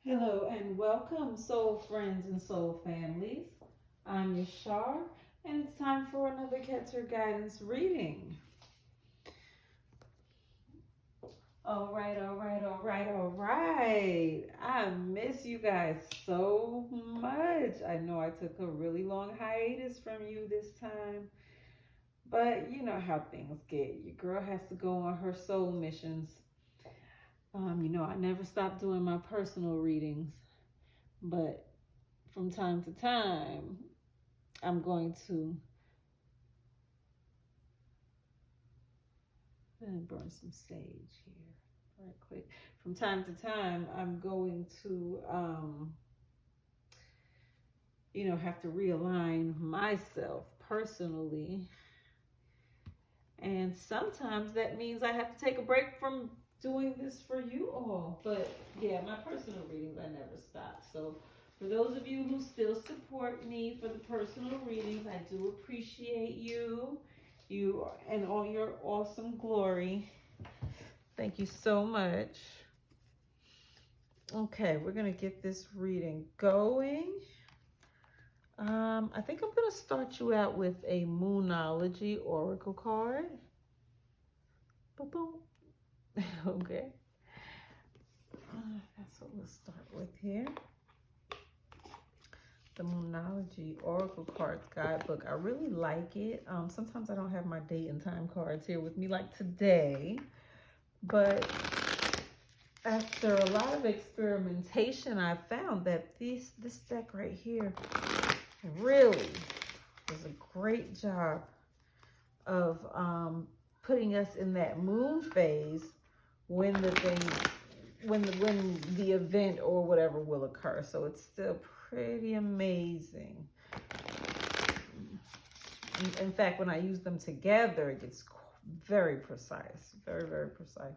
Hello and welcome, soul friends and soul families. I'm Yshare, and it's time for another Keter guidance reading. All right. I miss you guys so much. I know I took a really long hiatus from you this time, but you know how things get. Your girl has to go on her soul missions. I never stop doing my personal readings, but from time to time, I'm going to burn some sage here right quick. From time to time, I'm going to, have to realign myself personally. And sometimes that means I have to take a break from doing this for you all. But yeah, my personal readings, I never stop. So for those of you who still support me for the personal readings, I do appreciate you and all your awesome glory. Thank you so much. Okay, we're going to get this reading going. I think I'm going to start you out with a Moonology Oracle card. Boom. Okay. That's what we'll start with here. The Moonology Oracle Cards Guidebook. I really like it. Sometimes I don't have my date and time cards here with me like today. But after a lot of experimentation, I found that this deck right here really does a great job of putting us in that moon phase when the event or whatever will occur. So it's still pretty amazing. In fact, when I use them together, it gets very precise, very, very precise.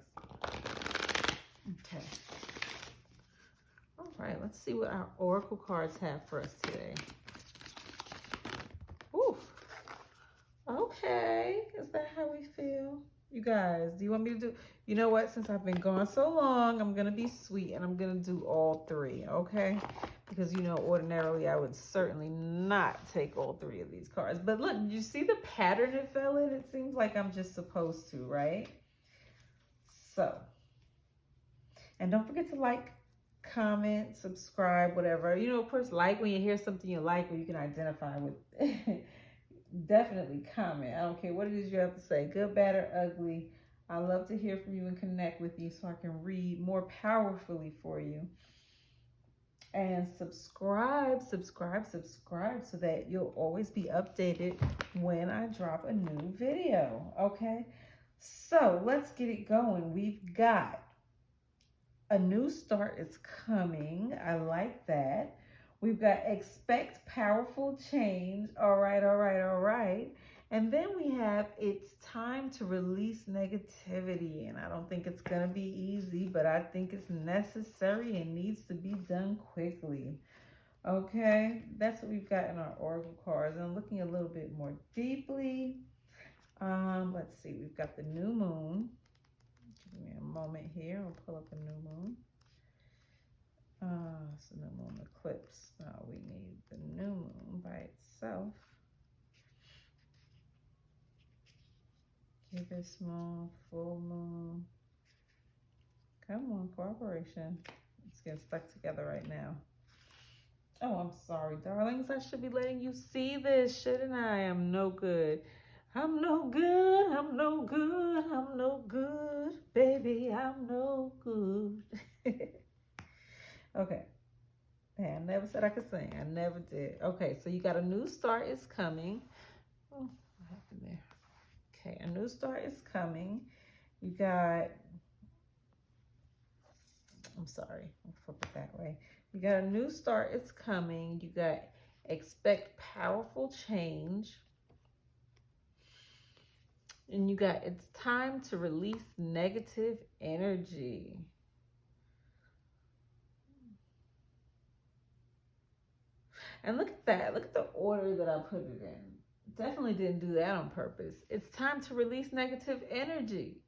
Okay. All right, let's see what our oracle cards have for us today. Ooh. Okay, is that how we feel? You guys, do you want me to do, you know what, since I've been gone so long, I'm going to be sweet and I'm going to do all three, okay? Because, ordinarily I would certainly not take all three of these cards. But look, you see the pattern it fell in? It seems like I'm just supposed to, right? So, and don't forget to like, comment, subscribe, whatever. Of course, like when you hear something you like or you can identify with. Definitely comment. I don't care what it is you have to say, good, bad, or ugly. I love to hear from you and connect with you so I can read more powerfully for you. And subscribe so that you'll always be updated when I drop a new video, okay? So let's get it going. We've got a new start is coming. I like that. We've got expect powerful change. All right. And then we have it's time to release negativity. And I don't think it's going to be easy, but I think it's necessary and needs to be done quickly. Okay, that's what we've got in our oracle cards. And I'm looking a little bit more deeply. Let's see, we've got the new moon. Give me a moment here. I'll pull up a new moon. It's a new moon eclipse. Now we need the new moon by itself. Gibbous moon, full moon. Come on, cooperation. It's getting stuck together right now. Oh, I'm sorry, darlings. I should be letting you see this, shouldn't I? I'm no good. I'm no good. I'm no good. I'm no good. Baby, I'm no good. Okay. I never said I could sing. I never did. Okay, so you got a new start is coming. Oh, what happened there? Okay, a new start is coming. You got, I'm sorry, I'll flip it that way. You got a new start is coming. You got expect powerful change. And you got it's time to release negative energy. And look at that. Look at the order that I put it in. Definitely didn't do that on purpose. It's time to release negative energy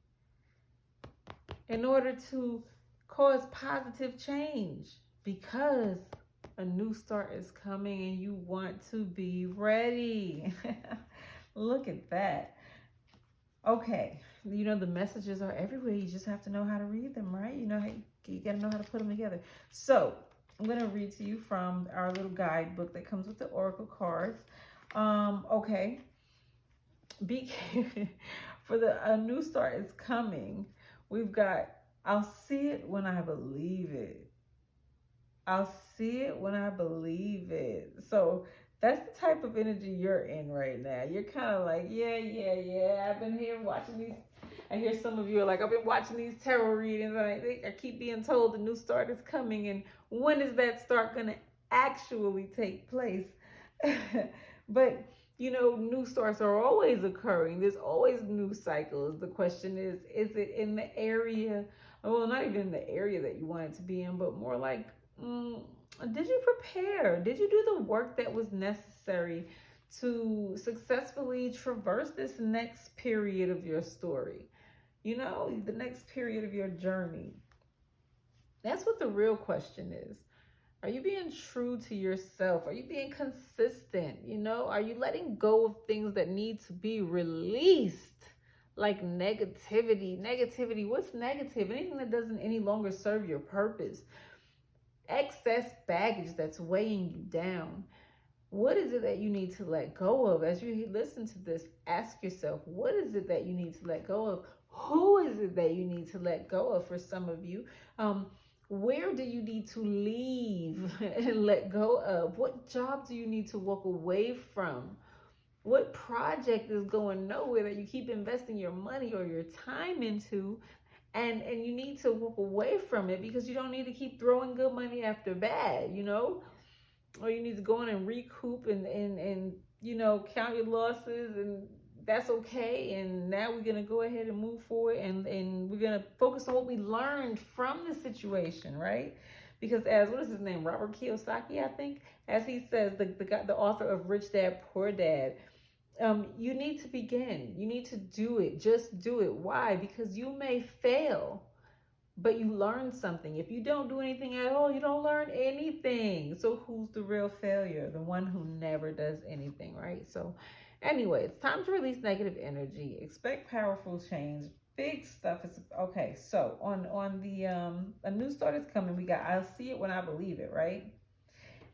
in order to cause positive change. because a new start is coming and you want to be ready. Look at that. Okay, you know, the messages are everywhere. You just have to know how to read them, right? You know, you got to know how to put them together. So I'm going to read to you from our little guidebook that comes with the oracle cards. Okay, be for a new start is coming. We've got, I'll see it when I believe it. I'll see it when I believe it. So that's the type of energy you're in right now. You're kind of like, yeah. I've been here watching these. I hear some of you are like, I've been watching these tarot readings. And I keep being told the new start is coming. And when is that start going to actually take place? But, you know, new starts are always occurring. There's always new cycles. The question is it in the area? Well, not even in the area that you want it to be in, but more like, did you prepare? Did you do the work that was necessary to successfully traverse this next period of your story? You know, the next period of your journey. That's what the real question is. Are you being true to yourself? Are you being consistent? You know, are you letting go of things that need to be released? Like negativity. What's negative? Anything that doesn't any longer serve your purpose. Excess baggage that's weighing you down. What is it that you need to let go of? As you listen to this, ask yourself, what is it that you need to let go of? Who is it that you need to let go of? For some of you, where do you need to leave and let go of? What job do you need to walk away from? What project is going nowhere that you keep investing your money or your time into, and you need to walk away from it because you don't need to keep throwing good money after bad, you know? Or you need to go in and recoup and you know, count your losses, and that's okay. And now we're going to go ahead and move forward, and we're going to focus on what we learned from the situation, right? Because as, what is his name? Robert Kiyosaki, I think, as he says, the author of Rich Dad, Poor Dad, you need to begin. You need to do it. Just do it. Why? Because you may fail, but you learn something. If you don't do anything at all, you don't learn anything. So who's the real failure? The one who never does anything, right? So anyway, it's time to release negative energy. Expect powerful change. Big stuff is okay. So on the a new start is coming. We got, I'll see it when I believe it, right?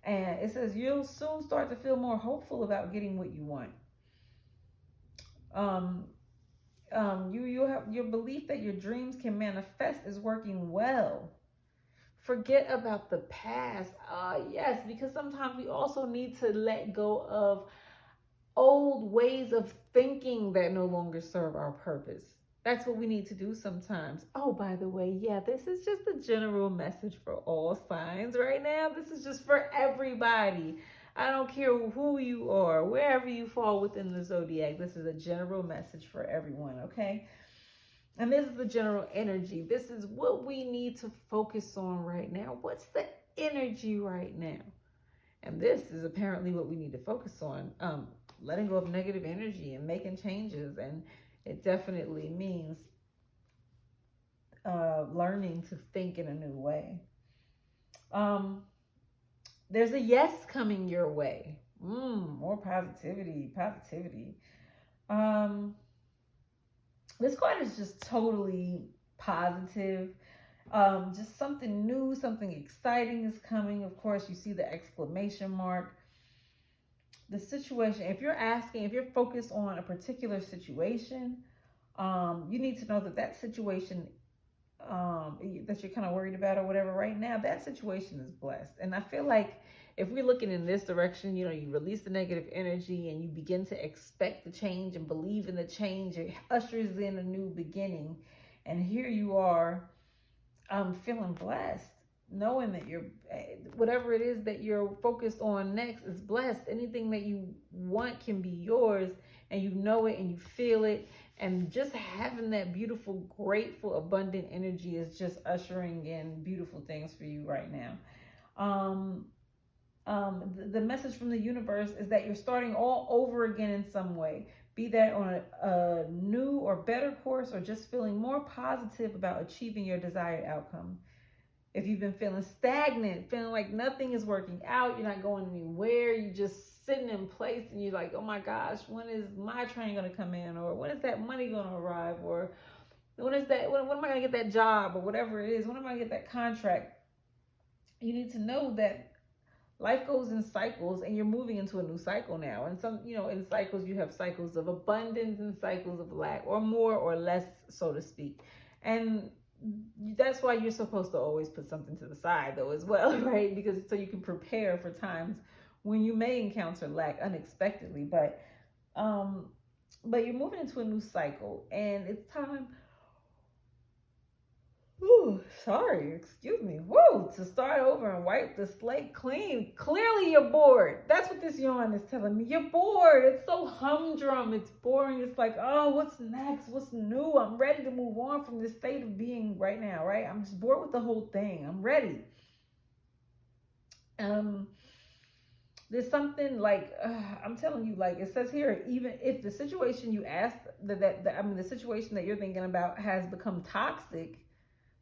And it says you'll soon start to feel more hopeful about getting what you want. You have your belief that your dreams can manifest is working well. Forget about the past. Yes, because sometimes we also need to let go of old ways of thinking that no longer serve our purpose. That's what we need to do sometimes. Oh, by the way, yeah, this is just a general message for all signs right now. This is just for everybody. I don't care who you are, wherever you fall within the zodiac. This is a general message for everyone, okay? And this is the general energy. This is what we need to focus on right now. What's the energy right now? And this is apparently what we need to focus on. Letting go of negative energy and making changes. And it definitely means learning to think in a new way. There's a yes coming your way. More positivity. This card is just totally positive. Just something new, something exciting is coming. Of course, you see the exclamation mark. The situation, if you're focused on a particular situation, you need to know that situation that you're kind of worried about or whatever right now, that situation is blessed. And I feel like if we're looking in this direction, you know, you release the negative energy and you begin to expect the change and believe in the change, it ushers in a new beginning. And here you are, feeling blessed, knowing that you're, whatever it is that you're focused on next is blessed. Anything that you want can be yours, and you know it and you feel it. And just having that beautiful, grateful, abundant energy is just ushering in beautiful things for you right now. The message from the universe is that you're starting all over again in some way, be that on a new or better course, or just feeling more positive about achieving your desired outcome. If you've been feeling stagnant, feeling like nothing is working out, you're not going anywhere, you're just sitting in place and you're like, oh my gosh, when is my train going to come in? Or when is that money going to arrive? Or when am I going to get that job? Or whatever it is, when am I going to get that contract? You need to know that life goes in cycles and you're moving into a new cycle now. And some, in cycles, you have cycles of abundance and cycles of lack, or more or less, so to speak. And that's why you're supposed to always put something to the side though as well, right? Because so you can prepare for times when you may encounter lack unexpectedly. But you're moving into a new cycle and it's time. Ooh, sorry, excuse me. Whoa, to start over and wipe the slate clean. Clearly you're bored. That's what this yarn is telling me. You're bored. It's so humdrum. It's boring. It's like, oh, what's next? What's new? I'm ready to move on from this state of being right now, right? I'm just bored with the whole thing. I'm ready. There's something like, I'm telling you, like it says here, even if the situation you asked, the situation that you're thinking about has become toxic,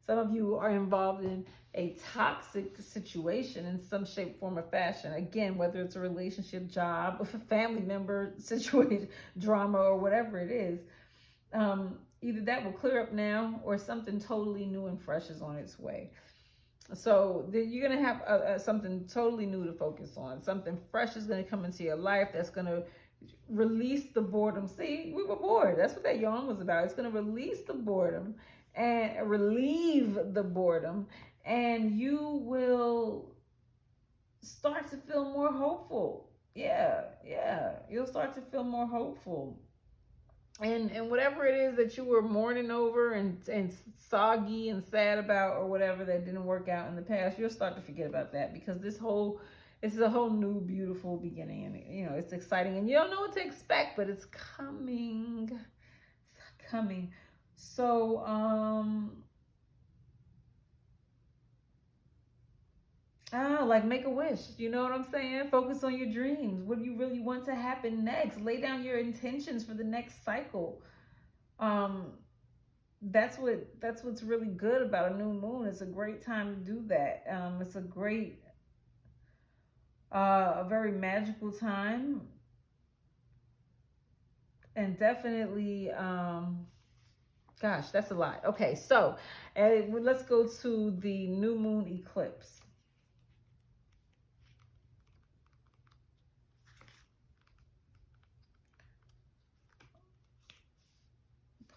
some of you are involved in a toxic situation in some shape, form, or fashion. Again, whether it's a relationship, job, a family member situation, drama, or whatever it is. Either that will clear up now or something totally new and fresh is on its way. So you're going to have something totally new to focus on. Something fresh is going to come into your life that's going to release the boredom. See, we were bored. That's what that yarn was about. It's going to release the boredom and relieve the boredom, and you will start to feel more hopeful. Yeah, you'll start to feel more hopeful. And whatever it is that you were mourning over and soggy and sad about, or whatever that didn't work out in the past, you'll start to forget about that, because this is a whole new beautiful beginning, and it's exciting, and you don't know what to expect, but it's coming. It's coming. So, like make a wish. You know what I'm saying? Focus on your dreams. What do you really want to happen next? Lay down your intentions for the next cycle. That's what's really good about a new moon. It's a great time to do that. It's a great, a very magical time, and definitely, gosh, that's a lot. Okay, so let's go to the new moon eclipse.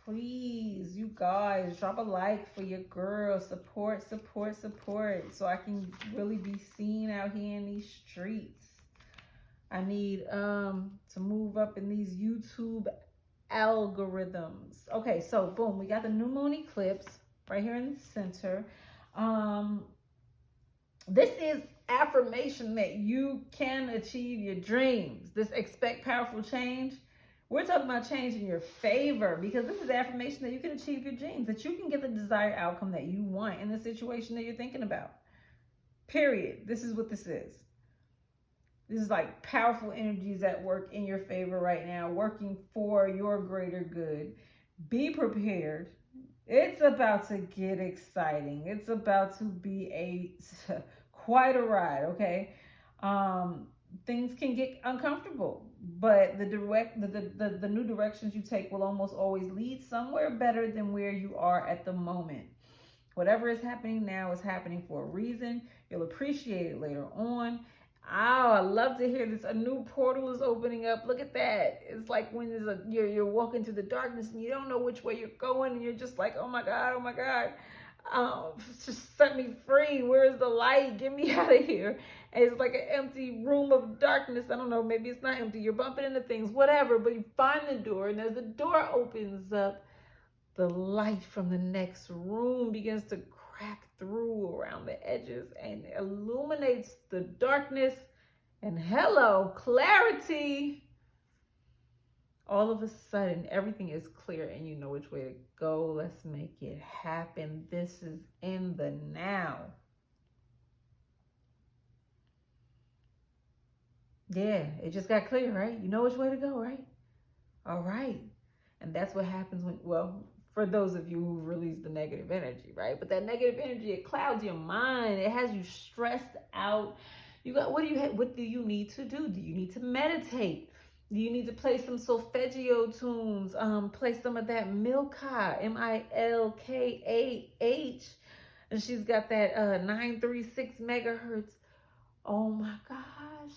Please, you guys, drop a like for your girl. Support, so I can really be seen out here in these streets. I need to move up in these YouTube algorithms. Okay, so boom, we got the new moon eclipse right here in the center. This is affirmation that you can achieve your dreams. This expect powerful change. We're talking about change in your favor, because this is affirmation that you can achieve your dreams, that you can get the desired outcome that you want in the situation that you're thinking about. Period. This is what this is. This is like powerful energies at work in your favor right now, working for your greater good. Be prepared. It's about to get exciting. It's about to be quite a ride, okay? Things can get uncomfortable, but the new directions you take will almost always lead somewhere better than where you are at the moment. Whatever is happening now is happening for a reason. You'll appreciate it later on. Oh, I love to hear this. A new portal is opening up. Look at that. It's like when you're walking through the darkness and you don't know which way you're going, and you're just like, oh my God. Just set me free. Where's the light? Get me out of here. And it's like an empty room of darkness. I don't know, maybe it's not empty. You're bumping into things, whatever, but you find the door, and as the door opens up, the light from the next room begins to crack through around the edges and illuminates the darkness. And hello, clarity. All of a sudden, everything is clear and you know which way to go. Let's make it happen. This is in the now. Yeah, it just got clear, right? You know which way to go, right? All right. And that's what happens for those of you who release the negative energy, right? But that negative energy, it clouds your mind. It has you stressed out. You got, what do you need to do? Do you need to meditate? Do you need to play some solfeggio tunes? Play some of that Milka, Milkah. And she's got that 936 megahertz. Oh my gosh.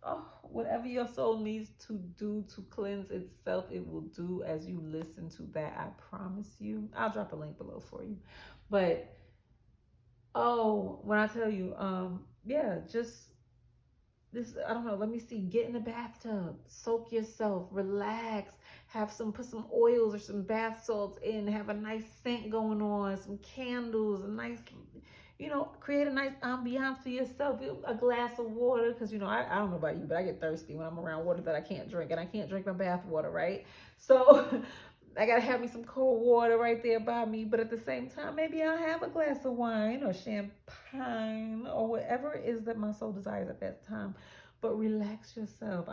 Oh, whatever your soul needs to do to cleanse itself, it will do as you listen to that. I promise you. I'll drop a link below for you. But when I tell you, yeah, just this, I don't know, let me see, get in the bathtub, soak yourself, relax, put some oils or some bath salts in, have a nice scent going on, some candles, a nice, create a nice ambiance for yourself, a glass of water, because, I don't know about you, but I get thirsty when I'm around water that I can't drink, and I can't drink my bath water, right? So I gotta have me some cold water right there by me, but at the same time, maybe I'll have a glass of wine or champagne or whatever it is that my soul desires at that time. But relax yourself.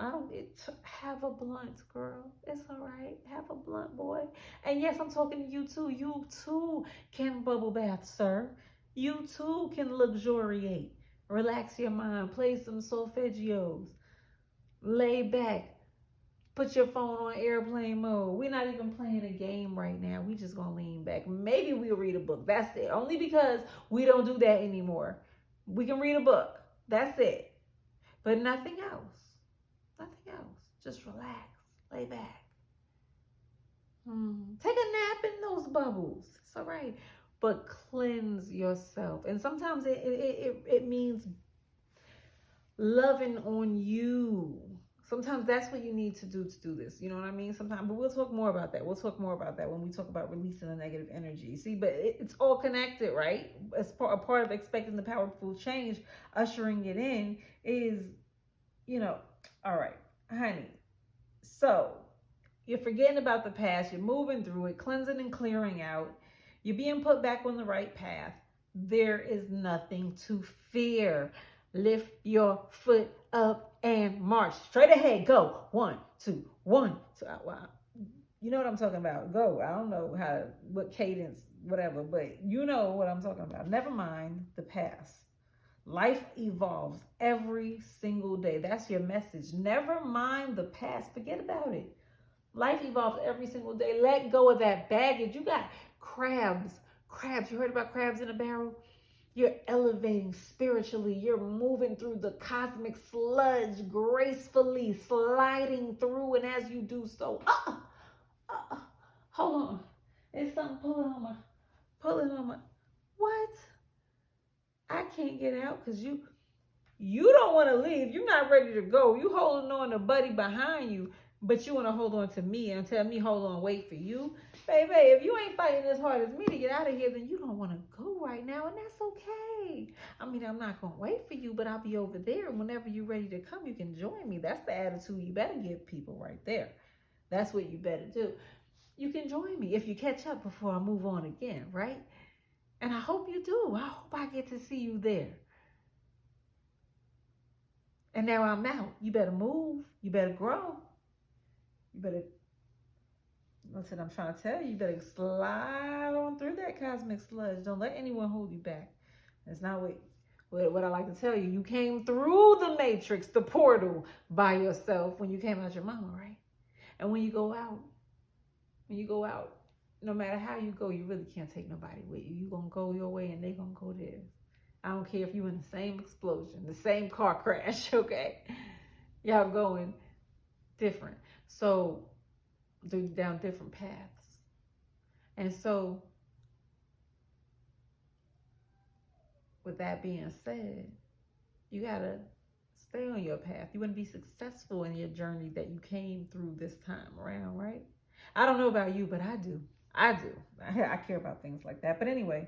Have a blunt, girl. It's all right. Have a blunt, boy. And yes, I'm talking to you too. You too can bubble bath, sir. You too can luxuriate. Relax your mind. Play some solfeggios. Lay back. Put your phone on airplane mode. We're not even playing a game right now. We just gonna lean back. Maybe we'll read a book. That's it. Only because we don't do that anymore. We can read a book. That's it. But nothing else. Nothing else. Just relax. Lay back. Take a nap in those bubbles. It's all right. But cleanse yourself. And sometimes it means loving on you. Sometimes that's what you need to do this. You know what I mean? Sometimes, but we'll talk more about that. We'll talk more about that when we talk about releasing the negative energy. See, but it's all connected, right? As a part of expecting the powerful change, ushering it in is, all right, honey. So you're forgetting about the past. You're moving through it, cleansing and clearing out. You're being put back on the right path. There is nothing to fear. Lift your foot up and march straight ahead. Go 1, 2, 1, 2. Wow. You know what I'm talking about. Go. I don't know what cadence, whatever, but you know what I'm talking about. Never mind the past. Life evolves every single day. That's your message. Never mind the past. Forget about it. Life evolves every single day. Let go of that baggage. You got crabs. You heard about crabs in a barrel? You're elevating spiritually. You're moving through the cosmic sludge gracefully, sliding through. And as you do so, hold on. There's something pulling on my, what? I can't get out because you don't want to leave. You're not ready to go. You holding on to buddy behind you, but you want to hold on to me and tell me, hold on, wait for you. Baby, if you ain't fighting as hard as me to get out of here, then you don't want to go right now, and that's okay. I mean, I'm not going to wait for you, but I'll be over there. And whenever you're ready to come, you can join me. That's the attitude you better give people right there. That's what you better do. You can join me if you catch up before I move on again, right? And I hope you do. I hope I get to see you there. And now I'm out. You better move. You better grow. You better, listen, I'm trying to tell you, you better slide on through that cosmic sludge. Don't let anyone hold you back. That's not what I like to tell you. You came through the matrix, the portal, by yourself when you came out your mama, right? And when you go out, no matter how you go, you really can't take nobody with you. You're going to go your way and they're going to go theirs. I don't care if you're in the same explosion, the same car crash, okay? Y'all going different. So, down different paths. And so, with that being said, you got to stay on your path. You want to be successful in your journey that you came through this time around, right? I don't know about you, but I do. I care about things like that. But anyway,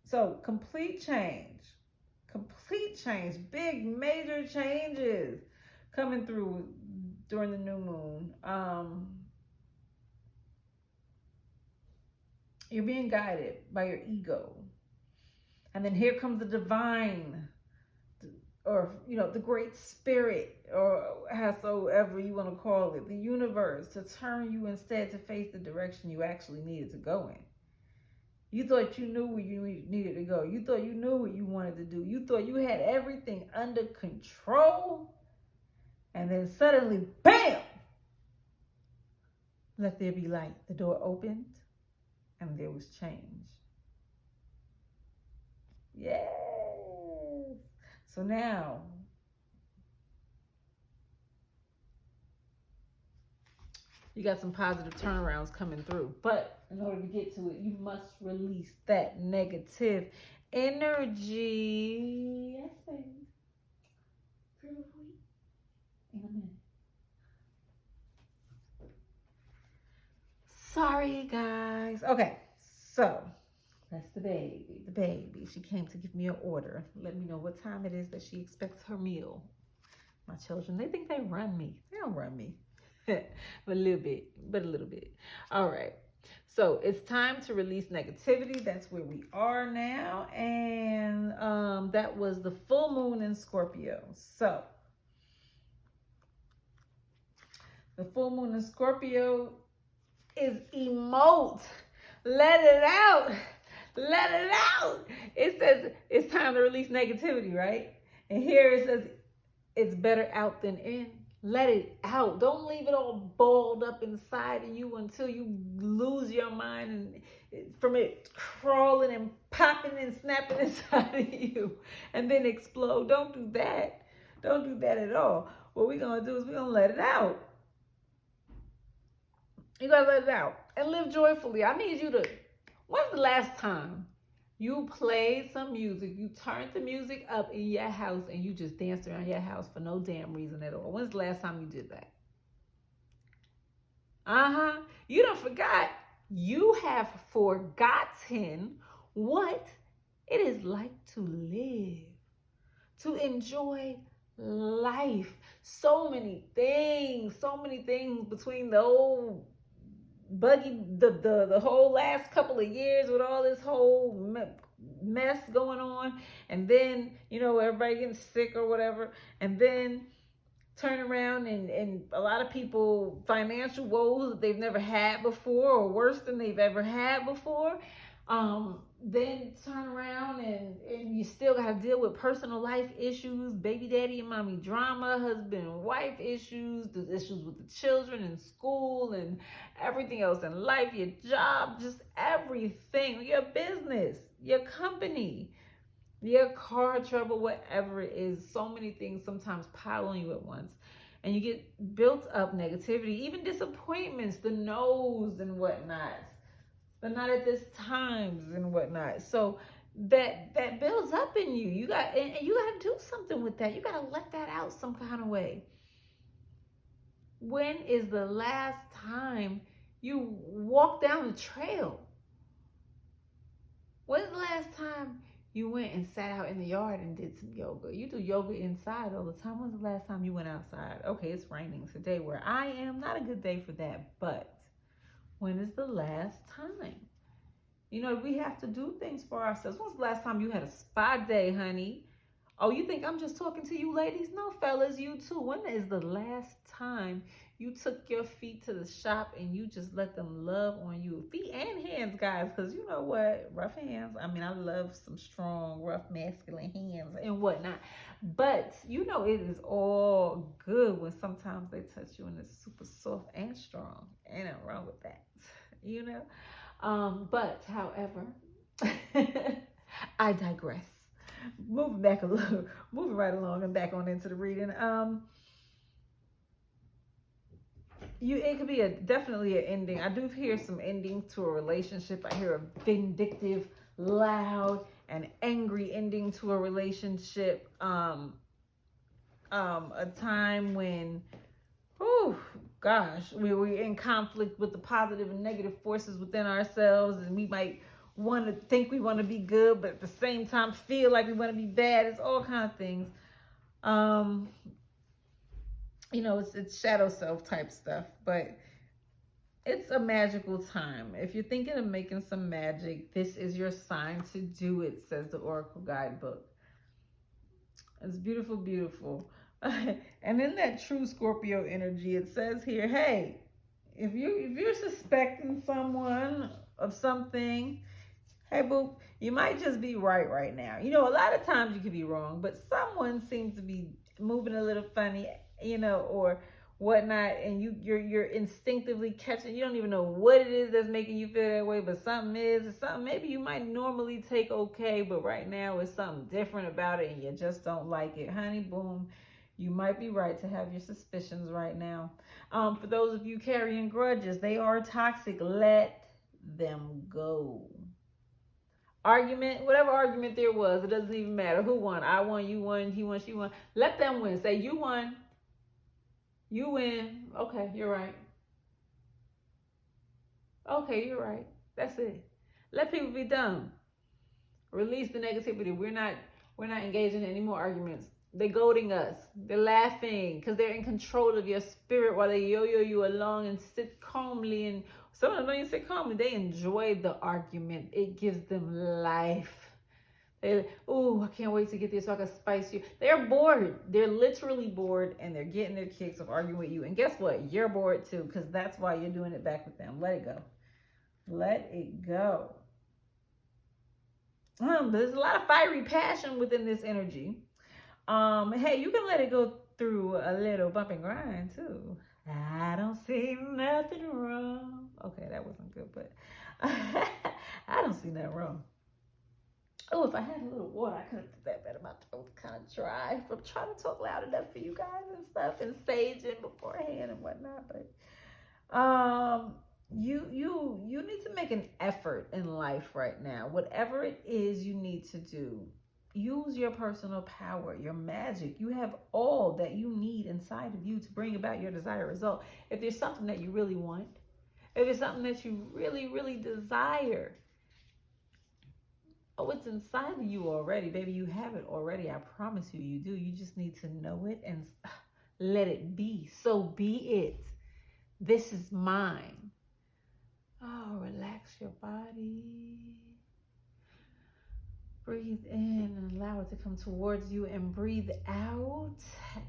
so complete change, big major changes coming through during the new moon. You're being guided by your ego. And then here comes the divine or the great spirit, or howsoever you want to call it, the universe, to turn you instead to face the direction you actually needed to go in. You thought you knew where you needed to go. You thought you knew what you wanted to do. You thought you had everything under control. And then suddenly, bam! Let there be light. The door opened and there was change. Yes. So now, you got some positive turnarounds coming through. But in order to get to it, you must release that negative energy. Yes, baby. In a minute. Sorry, guys. Okay, so that's the baby. The baby. She came to give me an order. Let me know what time it is that she expects her meal. My children, they think they run me. They don't run me. but a little bit. All right. So it's time to release negativity. That's where we are now. And that was the full moon in Scorpio. So the full moon in Scorpio is emote. Let it out. Let it out. It says it's time to release negativity, right? And here it says it's better out than in. Let it out. Don't leave it all balled up inside of you until you lose your mind and from it crawling and popping and snapping inside of you and then explode. Don't do that. Don't do that at all. What we're going to do is we're going to let it out. You got to let it out and live joyfully. I need you to, when's the last time you played some music, you turned the music up in your house and you just danced around your house for no damn reason at all? When's the last time you did that? You done forgot. You have forgotten what it is like to live, to enjoy life. So many things between the old buggy, the whole last couple of years with all this whole mess going on, and then everybody getting sick or whatever, and then turn around and a lot of people financial woes that they've never had before or worse than they've ever had before. Then turn around and you still got to deal with personal life issues, baby daddy and mommy drama, husband and wife issues, the issues with the children in school and everything else in life, your job, just everything, your business, your company, your car trouble, whatever it is. So many things sometimes pile on you at once. And you get built up negativity, even disappointments, the no's and whatnot. But not at this times and whatnot. So that builds up in you. You got to do something with that. You got to let that out some kind of way. When is the last time you walked down the trail? When's the last time you went and sat out in the yard and did some yoga? You do yoga inside all the time. When's the last time you went outside? Okay, it's raining today where I am. Not a good day for that, but when is the last time? We have to do things for ourselves. When's the last time you had a spa day, honey? Oh, you think I'm just talking to you ladies? No, fellas, you too. When is the last time you took your feet to the shop and you just let them love on you? Feet and hands, guys, because you know what? Rough hands. I mean, I love some strong, rough, masculine hands and whatnot. But, it is all good when sometimes they touch you and it's super soft and strong. Ain't nothing wrong with that, But, however, I digress. Moving right along and back on into the reading. It could be definitely an ending. I do hear some ending to a relationship. I hear a vindictive, loud, and angry ending to a relationship. A time when, we're in conflict with the positive and negative forces within ourselves, and we might want to think we want to be good, but at the same time feel like we want to be bad. It's all kind of things. It's shadow self type stuff, but it's a magical time. If you're thinking of making some magic, this is your sign to do it, says the Oracle Guidebook. It's beautiful, beautiful. And in that true Scorpio energy, it says here, hey, if you're suspecting someone of something, hey boo, you might just be right now. You know, a lot of times you could be wrong, but someone seems to be moving a little funny, you know, or whatnot, and you're instinctively catching. You don't even know what it is that's making you feel that way, but something is. It's something maybe you might normally take okay, but right now it's something different about it, and you just don't like it, honey. Boom, you might be right to have your suspicions right now. For those of you carrying grudges, they are toxic. Let them go. Argument, whatever argument there was, it doesn't even matter who won. I won, you won, he won, she won. Let them win. Say you won, you win. Okay, you're right. Okay, you're right. That's it. Let people be dumb. Release the negativity. We're not engaging in any more arguments. They're goading us. They're laughing because they're in control of your spirit while they yo-yo you along and sit calmly. And some of them don't even sit calmly. They enjoy the argument. It gives them life. Oh, I can't wait to get this so I can spice you. They're bored. They're literally bored, and they're getting their kicks of arguing with you. And guess what? You're bored too, because that's why you're doing it back with them. Let it go. Let it go. There's a lot of fiery passion within this energy. Hey, you can let it go through a little bump and grind too. I don't see nothing wrong. Okay, that wasn't good, but I don't see nothing wrong. Oh, if I had a little water, I could have did that better. My throat's kind of dry from trying to talk loud enough for you guys and stuff and saging beforehand and whatnot. But you need to make an effort in life right now. Whatever it is you need to do, use your personal power, your magic. You have all that you need inside of you to bring about your desired result. If there's something that you really want, if it's something that you really, really desire, oh, it's inside of you already, baby. You have it already. I promise you, you do. You just need to know it and let it be. So be it. This is mine. Oh, relax your body. Breathe in and allow it to come towards you, and breathe out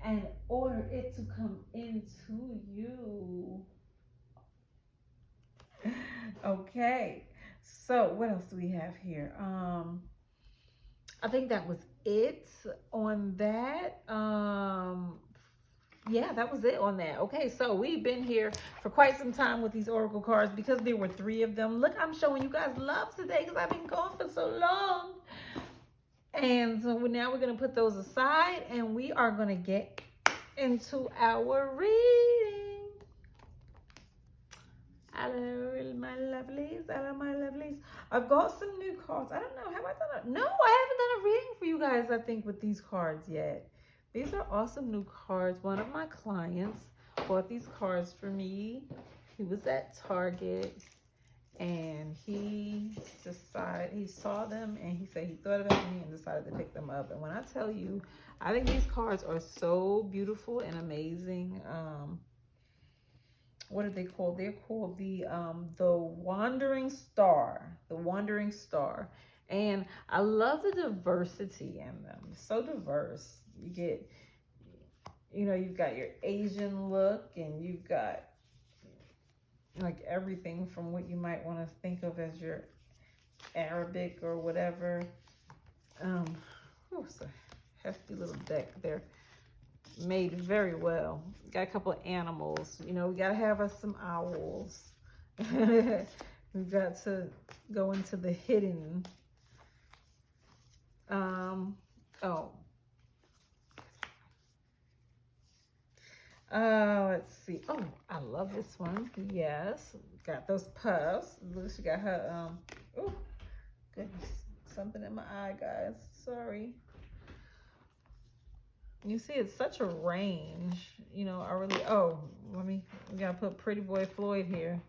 and order it to come into you. Okay. So what else do we have here? I think that was it on that. Yeah, that was it on that. Okay, so we've been here for quite some time with these oracle cards because there were 3 of them. Look, I'm showing you guys love today because I've been gone for so long. And so now we're going to put those aside and we are going to get into our reading. Hello, my lovelies. Hello, my lovelies. I've got some new cards. I don't know. Have I done it? No, I haven't done a reading for you guys, I think, with these cards yet. These are awesome new cards. One of my clients bought these cards for me. He was at Target and he saw them and he said he thought about me and decided to pick them up. And when I tell you, I think these cards are so beautiful and amazing. What are they called? They're called the Wandering Star. The Wandering Star. And I love the diversity in them. It's so diverse. You get, you know, you've got your Asian look and you've got like everything from what you might want to think of as your Arabic or whatever. It's a hefty little deck. They're made very well. Got a couple of animals. You know, we got to have us some owls. We've got to go into the hidden. Let's see. Oh, I love this one. Yes. Got those puffs. Look, she got her, oh, goodness. Something in my eye, guys. Sorry. You see, it's such a range. You know, we gotta put Pretty Boy Floyd here.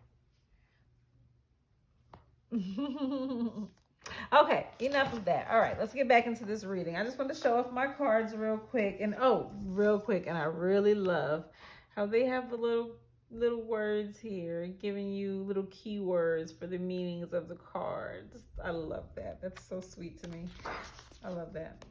Okay, enough of that. All right, let's get back into this reading. I just want to show off my cards real quick. And real quick, and I really love how they have the little words here, giving you little keywords for the meanings of the cards. I love that. That's so sweet to me. I love that.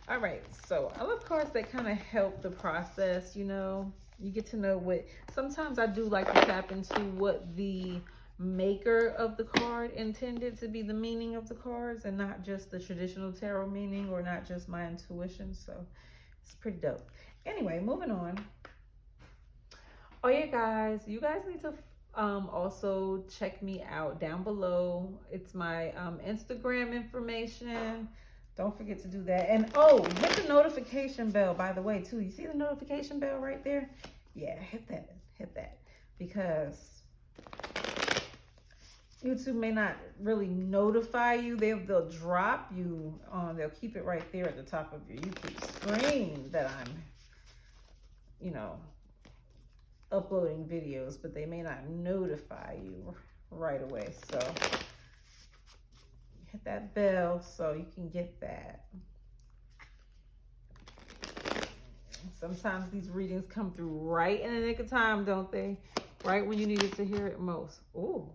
All right, so I love cards that kind of help the process, you know. You get to know what, sometimes I do like to tap into what the maker of the card intended to be the meaning of the cards, and not just the traditional tarot meaning, or not just my intuition. So it's pretty dope. Anyway, moving on. Oh yeah, guys, you guys need to also check me out down below. It's my Instagram information. Don't forget to do that. And oh, hit the notification bell, by the way, too. You see the notification bell right there? Yeah, hit that. Because YouTube may not really notify you. They'll drop you on, they'll keep it right there at the top of your YouTube screen that I'm, you know, uploading videos, but they may not notify you right away. So hit that bell so you can get that. Sometimes these readings come through right in the nick of time, don't they? Right when you needed to hear it most. Ooh.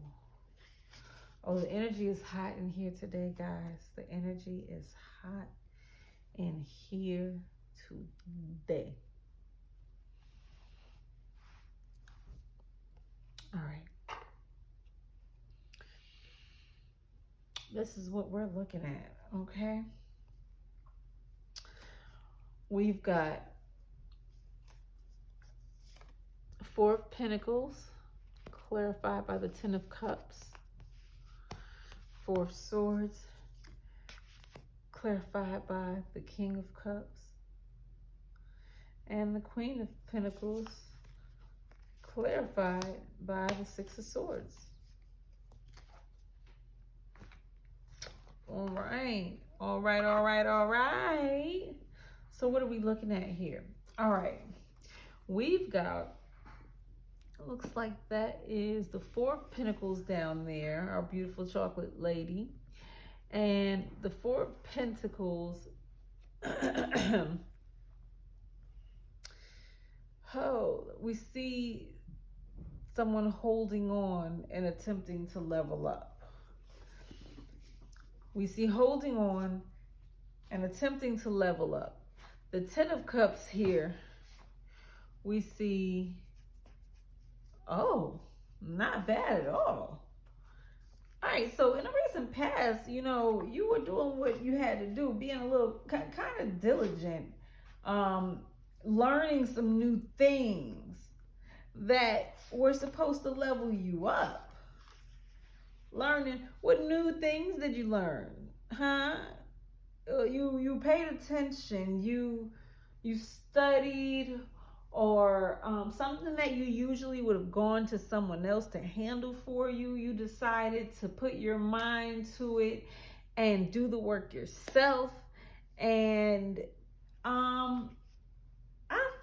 Oh, the energy is hot in here today, guys. The energy is hot in here today. All right. This is what we're looking at, okay? We've got Four of Pentacles, clarified by the Ten of Cups. Four of Swords, clarified by the King of Cups. And the Queen of Pentacles, clarified by the Six of Swords. All right. So what are we looking at here? All right. We've got, looks like that is the Four of Pentacles down there, our beautiful chocolate lady. And the Four of Pentacles, oh, we see someone holding on and attempting to level up. We see holding on and attempting to level up. The Ten of Cups here, we see, oh, not bad at all. All right, so in the recent past, you know, you were doing what you had to do, being a little kind of diligent, learning some new things that were supposed to level you up. Learning, what new things did you learn? Huh? You paid attention, you studied, or something that you usually would have gone to someone else to handle for you, you decided to put your mind to it and do the work yourself. And I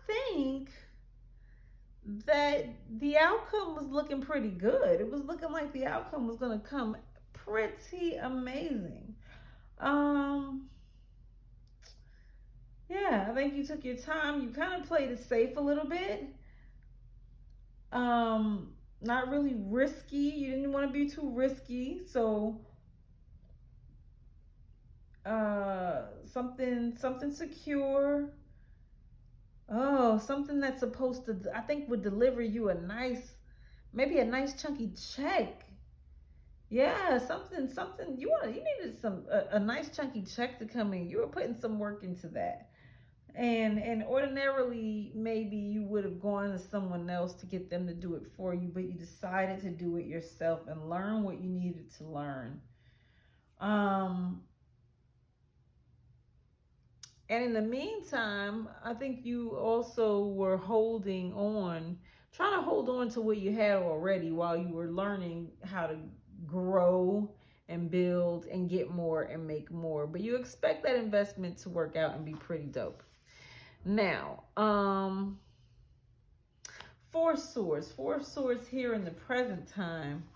think that the outcome was looking pretty good. It was looking like the outcome was going to come pretty amazing. Yeah, I think you took your time. You kind of played it safe a little bit. Not really risky. You didn't want to be too risky. So, something secure. Oh, something that's supposed to, I think, would deliver you maybe a nice chunky check. Yeah, something you needed a nice chunky check to come in. You were putting some work into that. And ordinarily, maybe you would have gone to someone else to get them to do it for you, but you decided to do it yourself and learn what you needed to learn. And in the meantime, I think you also were trying to hold on to what you had already while you were learning how to grow and build and get more and make more. But you expect that investment to work out and be pretty dope. Now, Four of Swords here in the present time.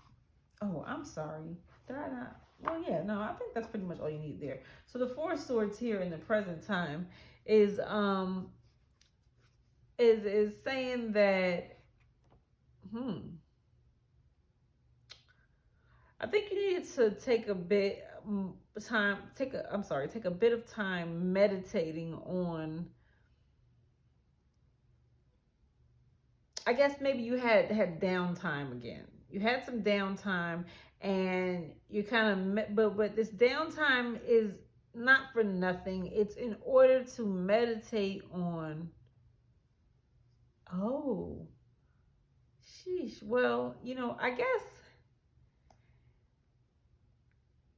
Oh, I'm sorry. Did I not? Well, yeah, no, I think that's pretty much all you need there. So the Four of Swords here in the present time is saying that, I think you needed to take a bit take a bit of time meditating on, I guess maybe you had downtime again. You had some downtime, and you kind of, but this downtime is not for nothing. It's in order to meditate on, oh, sheesh. Well, I guess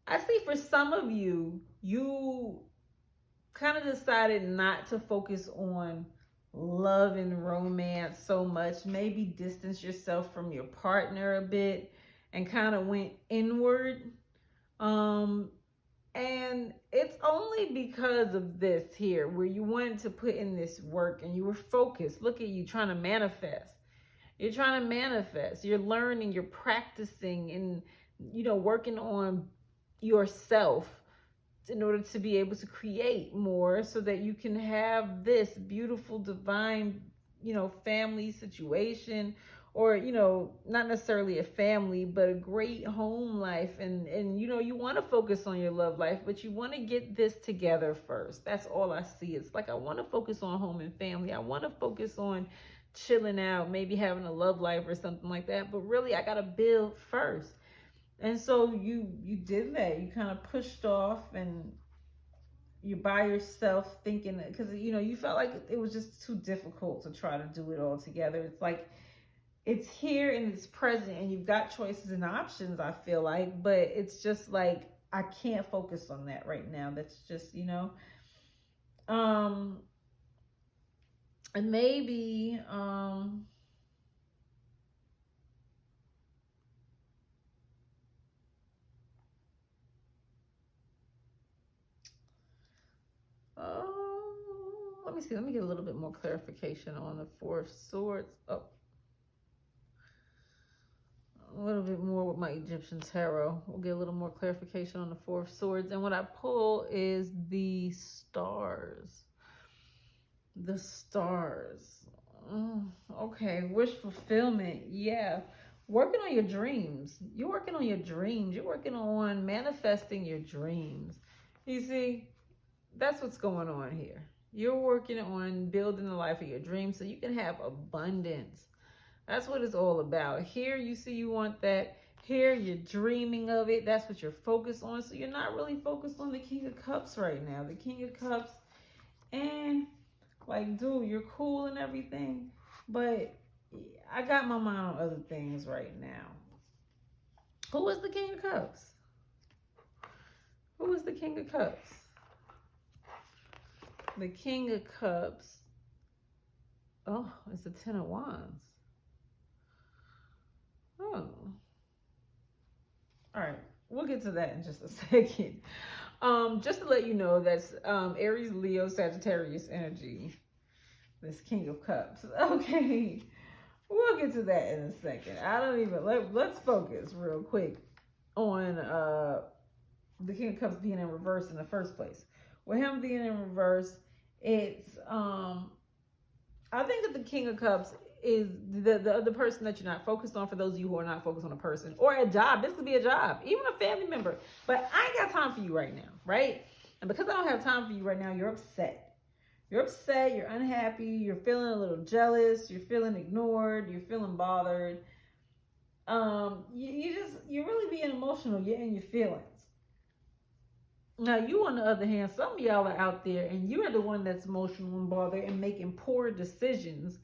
I see for some of you, you kind of decided not to focus on love and romance so much. Maybe distance yourself from your partner a bit and kind of went inward. And it's only because of this here where you wanted to put in this work and you were focused. Look at you trying to manifest. You're trying to manifest. You're learning, you're practicing, and working on yourself in order to be able to create more so that you can have this beautiful divine family situation, or not necessarily a family but a great home life, and you want to focus on your love life, but you want to get this together first. That's all I see. It's like I want to focus on home and family. I want to focus on chilling out, maybe having a love life or something like that, but really I got to build first. And so you did that. You kind of pushed off, and you're by yourself thinking, because you felt like it was just too difficult to try to do it all together. It's like it's here and it's present, and you've got choices and options, I feel like, but it's just like I can't focus on that right now. That's just and maybe let me see. Let me get a little bit more clarification on the Four of Swords. Oh, a little bit more with my Egyptian tarot. We'll get a little more clarification on the Four of Swords. And what I pull is the stars. The stars. Okay, wish fulfillment. Yeah. Working on your dreams. You're working on your dreams. You're working on manifesting your dreams. You see, that's what's going on here. You're working on building the life of your dreams so you can have abundance. That's what it's all about. Here, you see you want that. Here, you're dreaming of it. That's what you're focused on. So you're not really focused on the King of Cups right now. The King of Cups, and like, dude, you're cool and everything, but I got my mind on other things right now. Who is the King of Cups? Who is the King of Cups? The King of Cups. Oh, it's the Ten of Wands. Oh. All right. We'll get to that in just a second. Just to let you know, that's Aries, Leo, Sagittarius energy. This King of Cups. Okay. We'll get to that in a second. I don't even let's focus real quick on the King of Cups being in reverse in the first place. With him being in reverse, it's I think that the King of Cups is the person that you're not focused on. For those of you who are not focused on a person or a job, this could be a job, even a family member. But I ain't got time for you right now, right? And because I don't have time for you right now, you're upset. You're upset, you're unhappy, you're feeling a little jealous, you're feeling ignored, you're feeling bothered. You're really being emotional, you're in your feelings. Now, you, on the other hand, some of y'all are out there and you're the one that's emotional and bothered and making poor decisions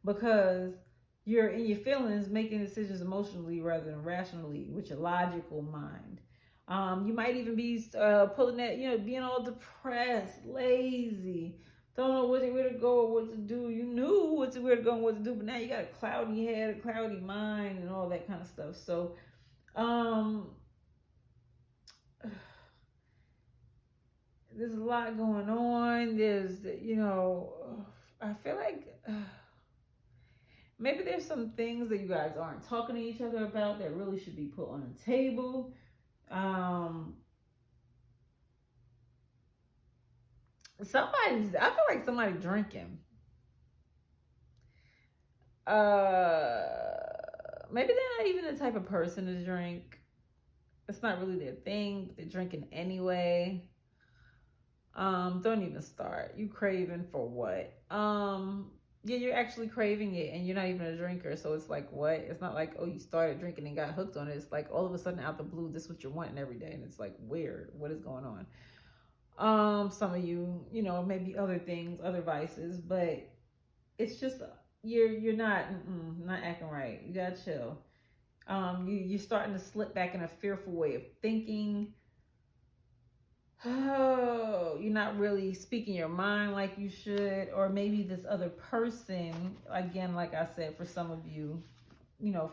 because you're in your feelings, making decisions emotionally rather than rationally with your logical mind. You might even be pulling that, being all depressed, lazy, don't know where to go or what to do. You knew where to go and what to do, but now you got a cloudy head, a cloudy mind, and all that kind of stuff. So, there's a lot going on. There's, I feel like maybe there's some things that you guys aren't talking to each other about that really should be put on the table. I feel like somebody drinking. Maybe they're not even the type of person to drink. it's not really their thing, but they're drinking anyway. Don't even start. You craving for what? Yeah, you're actually craving it and you're not even a drinker. So it's like, what? It's not like, oh, you started drinking and got hooked on it. It's like all of a sudden out the blue, this is what you're wanting every day. And it's like weird. What is going on? Some of you, maybe other things, other vices, but it's just you're not acting right. You gotta chill. You're starting to slip back in a fearful way of thinking. Oh, you're not really speaking your mind like you should, or maybe this other person, again, like I said, for some of you,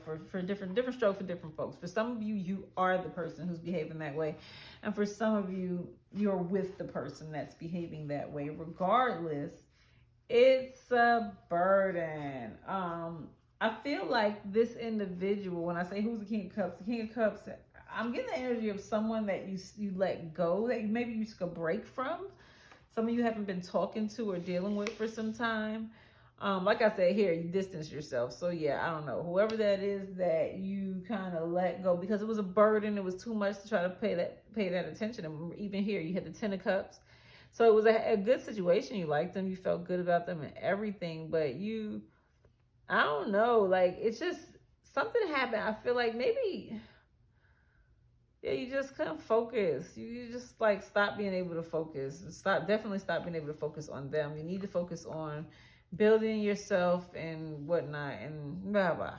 for different stroke for different folks. For some of you, you are the person who's behaving that way, and for some of you, you're with the person that's behaving that way. Regardless, it's a burden. I feel like this individual, when I say who's the King of Cups, the King of Cups, I'm getting the energy of someone that you let go, that maybe you took a break from. Some of you haven't been talking to or dealing with for some time. Like I said here, you distance yourself. So yeah, I don't know. Whoever that is that you kind of let go because it was a burden. It was too much to try to pay that attention. And even here, you had the Ten of Cups. So it was a good situation. You liked them. You felt good about them and everything. But I don't know. Like, it's just something happened. I feel like maybe, yeah, you just couldn't focus. You just like stop being able to focus. Definitely stop being able to focus on them. You need to focus on building yourself and whatnot and blah blah.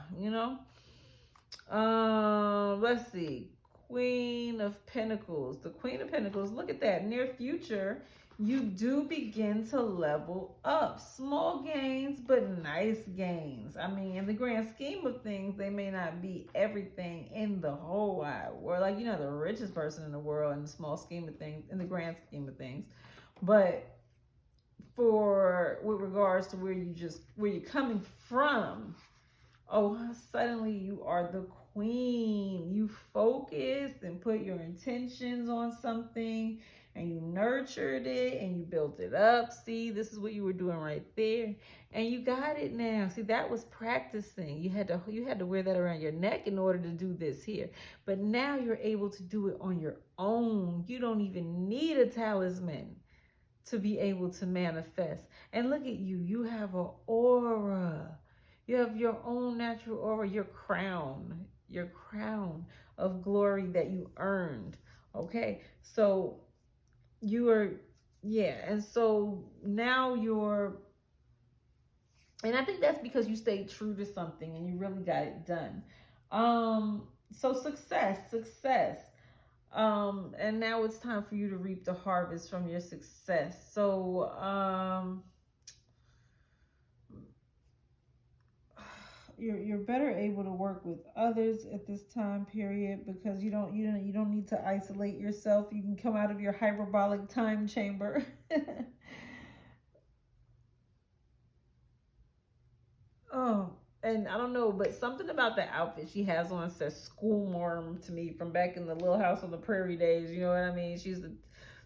Let's see. Queen of Pentacles. The Queen of Pentacles. Look at that. Near future, you do begin to level up. Small gains, but nice gains. I mean, in the grand scheme of things, they may not be everything in the whole wide world. Like, the richest person in the world in the small scheme of things, in the grand scheme of things. But with regards to where you're coming from, suddenly you are the queen. You focused and put your intentions on something and you nurtured it and you built it up. See, this is what you were doing right there. And you got it now. See, that was practicing. You had to wear that around your neck in order to do this here. But now you're able to do it on your own. You don't even need a talisman to be able to manifest. And look at you. You have an aura. You have your own natural aura, your crown of glory that you earned. Okay, so and so now and I think that's because you stayed true to something and you really got it done. So success. And now it's time for you to reap the harvest from your success. So, you're better able to work with others at this time period because you don't need to isolate yourself. You can come out of your hyperbolic time chamber. Oh, and I don't know, but something about the outfit she has on says schoolmarm to me from back in the Little House on the Prairie days. You know what I mean?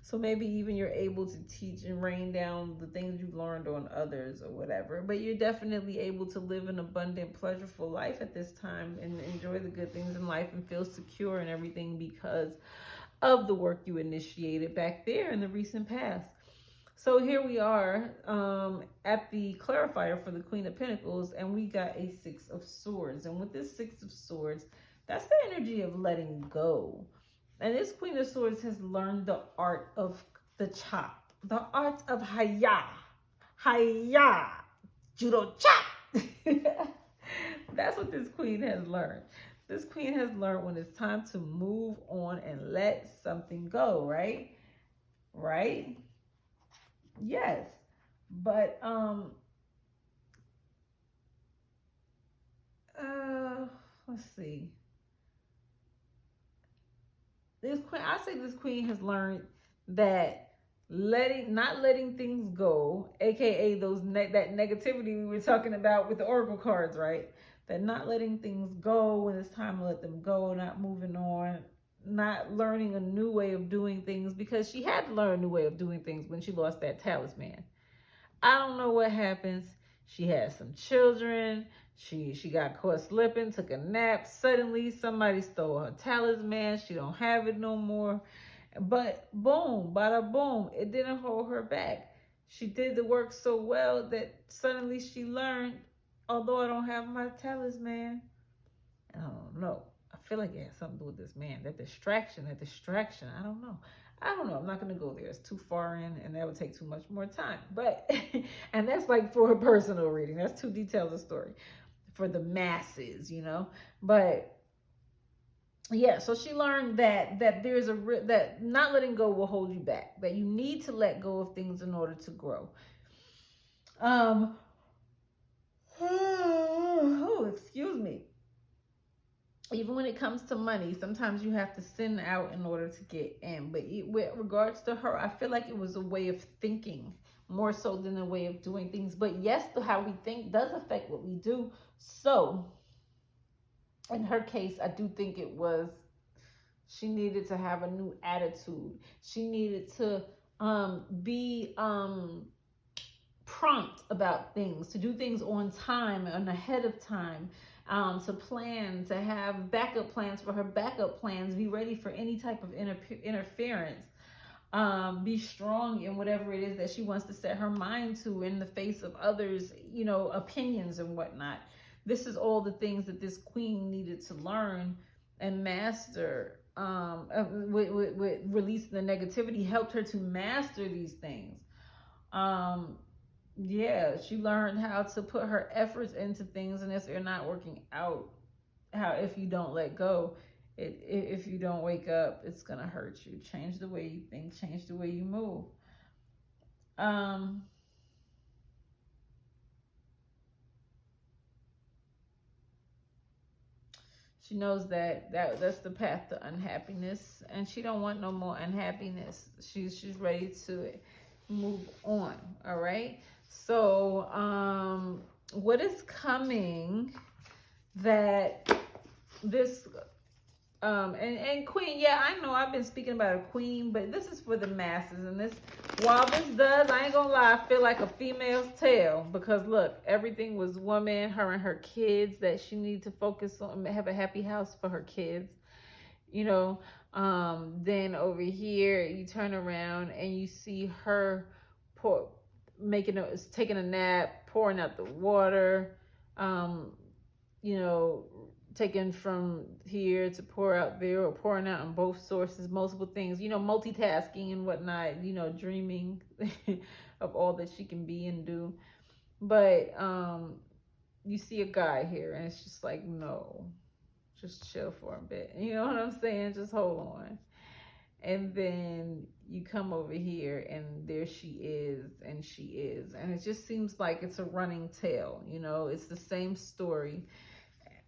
So maybe even you're able to teach and rain down the things you've learned on others or whatever. But you're definitely able to live an abundant, pleasurable life at this time and enjoy the good things in life and feel secure and everything because of the work you initiated back there in the recent past. So here we are at the clarifier for the Queen of Pentacles, and we got a Six of Swords. And with this Six of Swords, that's the energy of letting go. And this Queen of Swords has learned the art of the chop, the art of Haya, judo chop. That's what this Queen has learned. This Queen has learned when it's time to move on and let something go, right? Right? Yes. But let's see. I say this Queen has learned that not letting things go, aka that negativity we were talking about with the Oracle cards, right? That not letting things go when it's time to let them go, not moving on, not learning a new way of doing things, because she had to learn a new way of doing things when she lost that talisman. I don't know what happens. She has some children. She got caught slipping, took a nap. Suddenly, somebody stole her talisman. She don't have it no more. But boom, bada boom, it didn't hold her back. She did the work so well that suddenly she learned, although I don't have my talisman, I don't know. I feel like it has something to do with this man. That distraction. I don't know. I'm not going to go there. It's too far in and that would take too much more time. But, and that's like for a personal reading. That's too detailed a story for the masses, you know. But yeah, so she learned that there's that not letting go will hold you back. That you need to let go of things in order to grow. Oh, excuse me. Even when it comes to money, sometimes you have to send out in order to get in. But with regards to her, I feel like it was a way of thinking more so than a way of doing things. But yes, how we think does affect what we do. So in her case, I do think it was, she needed to have a new attitude. She needed to be prompt about things, to do things on time and ahead of time. To plan, to have backup plans for her backup plans, be ready for any type of interference, be strong in whatever it is that she wants to set her mind to in the face of others, you know, opinions and whatnot. This is all the things that this queen needed to learn and master. With releasing the negativity helped her to master these things. Yeah, she learned how to put her efforts into things, and if they're not working out, if you don't let go, if you don't wake up, it's gonna hurt you. Change the way you think, change the way you move. She knows that's the path to unhappiness, and she don't want no more unhappiness. She's ready to move on. All right. So, what is coming that this, and queen, yeah, I know I've been speaking about a queen, but this is for the masses. And this, while this does, I ain't gonna lie, I feel like a female's tale, because look, everything was woman, her and her kids, that she needed to focus on, have a happy house for her kids, you know. Then over here, you turn around and you see her taking a nap, pouring out the water, you know, taking from here to pour out there, or pouring out on both sources, multiple things, you know, multitasking and whatnot, you know, dreaming of all that she can be and do. But you see a guy here and it's just like, no, just chill for a bit. You know what I'm saying? Just hold on. And then you come over here and there she is, and it just seems like it's a running tale, you know. It's the same story,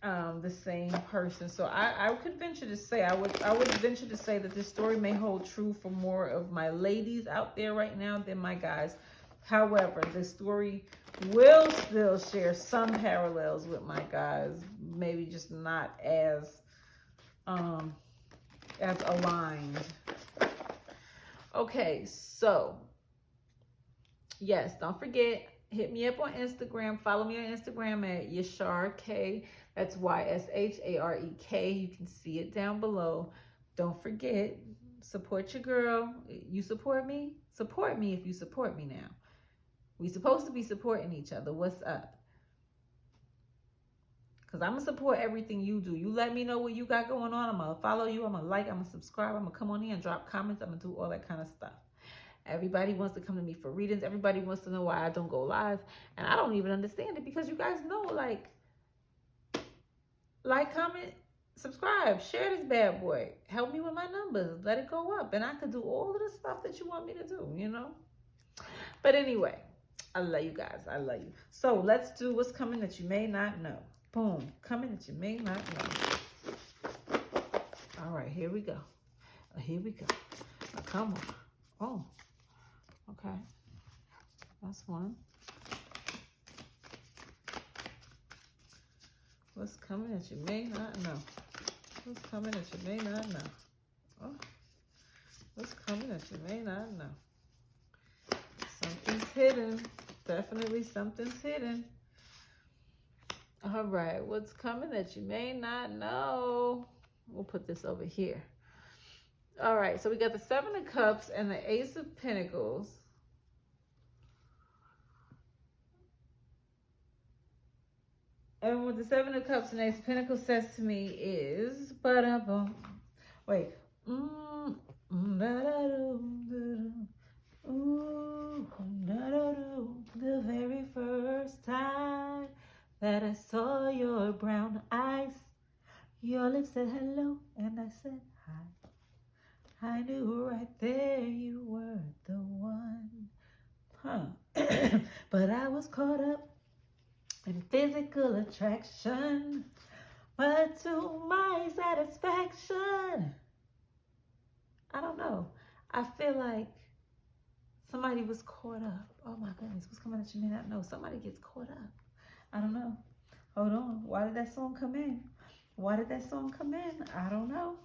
the same person. So I could venture to say, I would venture to say that this story may hold true for more of my ladies out there right now than my guys. However, the story will still share some parallels with my guys, maybe just not as aligned. Okay, so yes, don't forget, hit me up on Instagram. Follow me on Instagram at Yshare K. That's Yshare. You can see it down below. Don't forget, support your girl. You support me? Support me if you support me now. We supposed to be supporting each other. What's up? Because I'm going to support everything you do. You let me know what you got going on. I'm going to follow you. I'm going to like. I'm going to subscribe. I'm going to come on here and drop comments. I'm going to do all that kind of stuff. Everybody wants to come to me for readings. Everybody wants to know why I don't go live. And I don't even understand it, because you guys know, like, comment, subscribe, share this bad boy. Help me with my numbers. Let it go up. And I could do all of the stuff that you want me to do, you know? But anyway, I love you guys. I love you. So let's do what's coming that you may not know. Boom. Coming that you may not know. All right, here we go. Here we go. Now, come on. Oh, okay. That's one. What's coming that you may not know? What's coming that you may not know? Oh, what's coming that you may not know? Something's hidden. Definitely something's hidden. All right, what's coming that you may not know? We'll put this over here. All right, so we got the Seven of Cups and the Ace of Pentacles. And what the Seven of Cups and Ace of Pentacles says to me is, wait. The very first time that I saw your brown eyes, your lips said hello, and I said hi. I knew right there you were the one. But I was caught up in physical attraction, but to my satisfaction, I don't know. I feel like somebody was caught up. Oh my goodness, what's coming that you may not know? Somebody gets caught up. I don't know. Hold on. Why did that song come in? Why did that song come in? I don't know.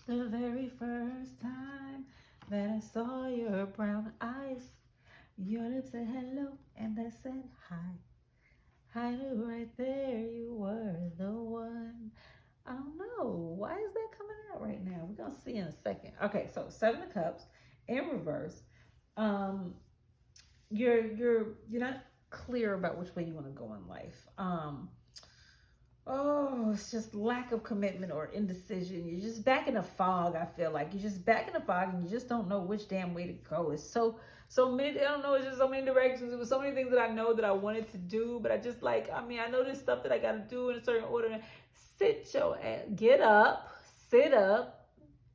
The very first time that I saw your brown eyes, your lips said hello, and I said hi. I knew right there you were the one. I don't know. Why is that coming out right now? We're going to see in a second. Okay, so Seven of Cups in reverse. You're not clear about which way you want to go in life. It's just lack of commitment or indecision. You're just back in a fog. I feel like you're just back in a fog and you just don't know which damn way to go. It's so many, I don't know, it's just so many directions. It was so many things that I know that I wanted to do, but I just I know there's stuff that I got to do in a certain order. Sit your ass, get up, sit up,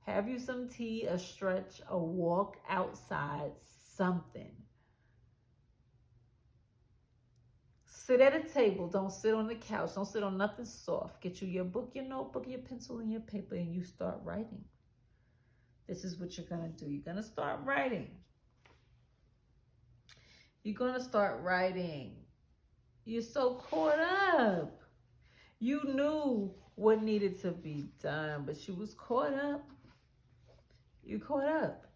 have you some tea, a stretch, a walk outside, something. Sit at a table. Don't sit on the couch. Don't sit on nothing soft. Get you your book, your notebook, your pencil, and your paper, and you start writing. This is what you're going to do. You're going to start writing. You're going to start writing. You're so caught up. You knew what needed to be done, but you was caught up. You caught up.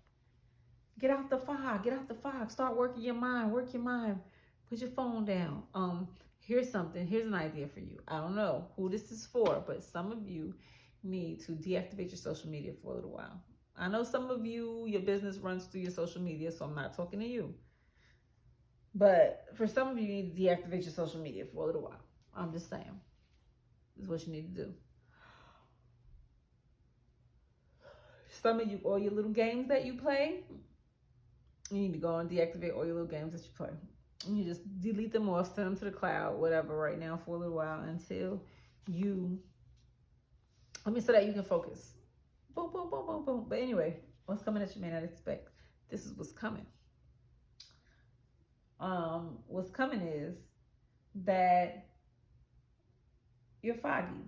Get out the fog. Get out the fog. Start working your mind. Work your mind. Put your phone down. Here's something. Here's an idea for you. I don't know who this is for, but some of you need to deactivate your social media for a little while. I know some of you, your business runs through your social media, so I'm not talking to you. But for some of you, you need to deactivate your social media for a little while. I'm just saying. This is what you need to do. Some of you, all your little games that you play, you need to go and deactivate all your little games that you play. You just delete them off, send them to the cloud, whatever, right now for a little while until so that you can focus. Boom, boom, boom, boom, boom. But anyway, what's coming that you may not expect? This is what's coming. What's coming is that you're foggy.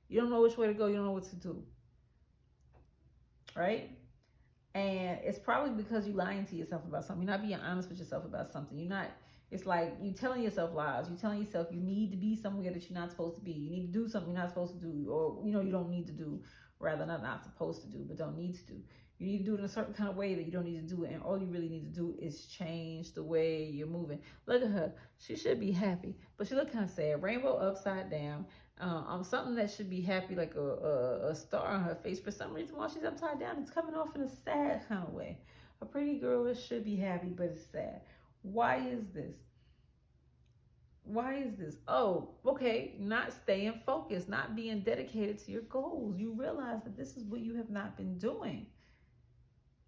You don't know which way to go. You don't know what to do. Right? And it's probably because you're lying to yourself about something. You're not being honest with yourself about something. It's like you telling yourself lies. You're telling yourself you need to be somewhere that you're not supposed to be. You need to do something you're not supposed to do. Or, you don't need to do. Rather, not supposed to do, but don't need to do. You need to do it in a certain kind of way that you don't need to do it. And all you really need to do is change the way you're moving. Look at her. She should be happy. But she look kind of sad. Rainbow upside down. Something that should be happy, like a star on her face. For some reason, while she's upside down, it's coming off in a sad kind of way. A pretty girl that should be happy, but it's sad. Why is this? Why is this? Oh, okay. Not staying focused, not being dedicated to your goals. You realize that this is what you have not been doing.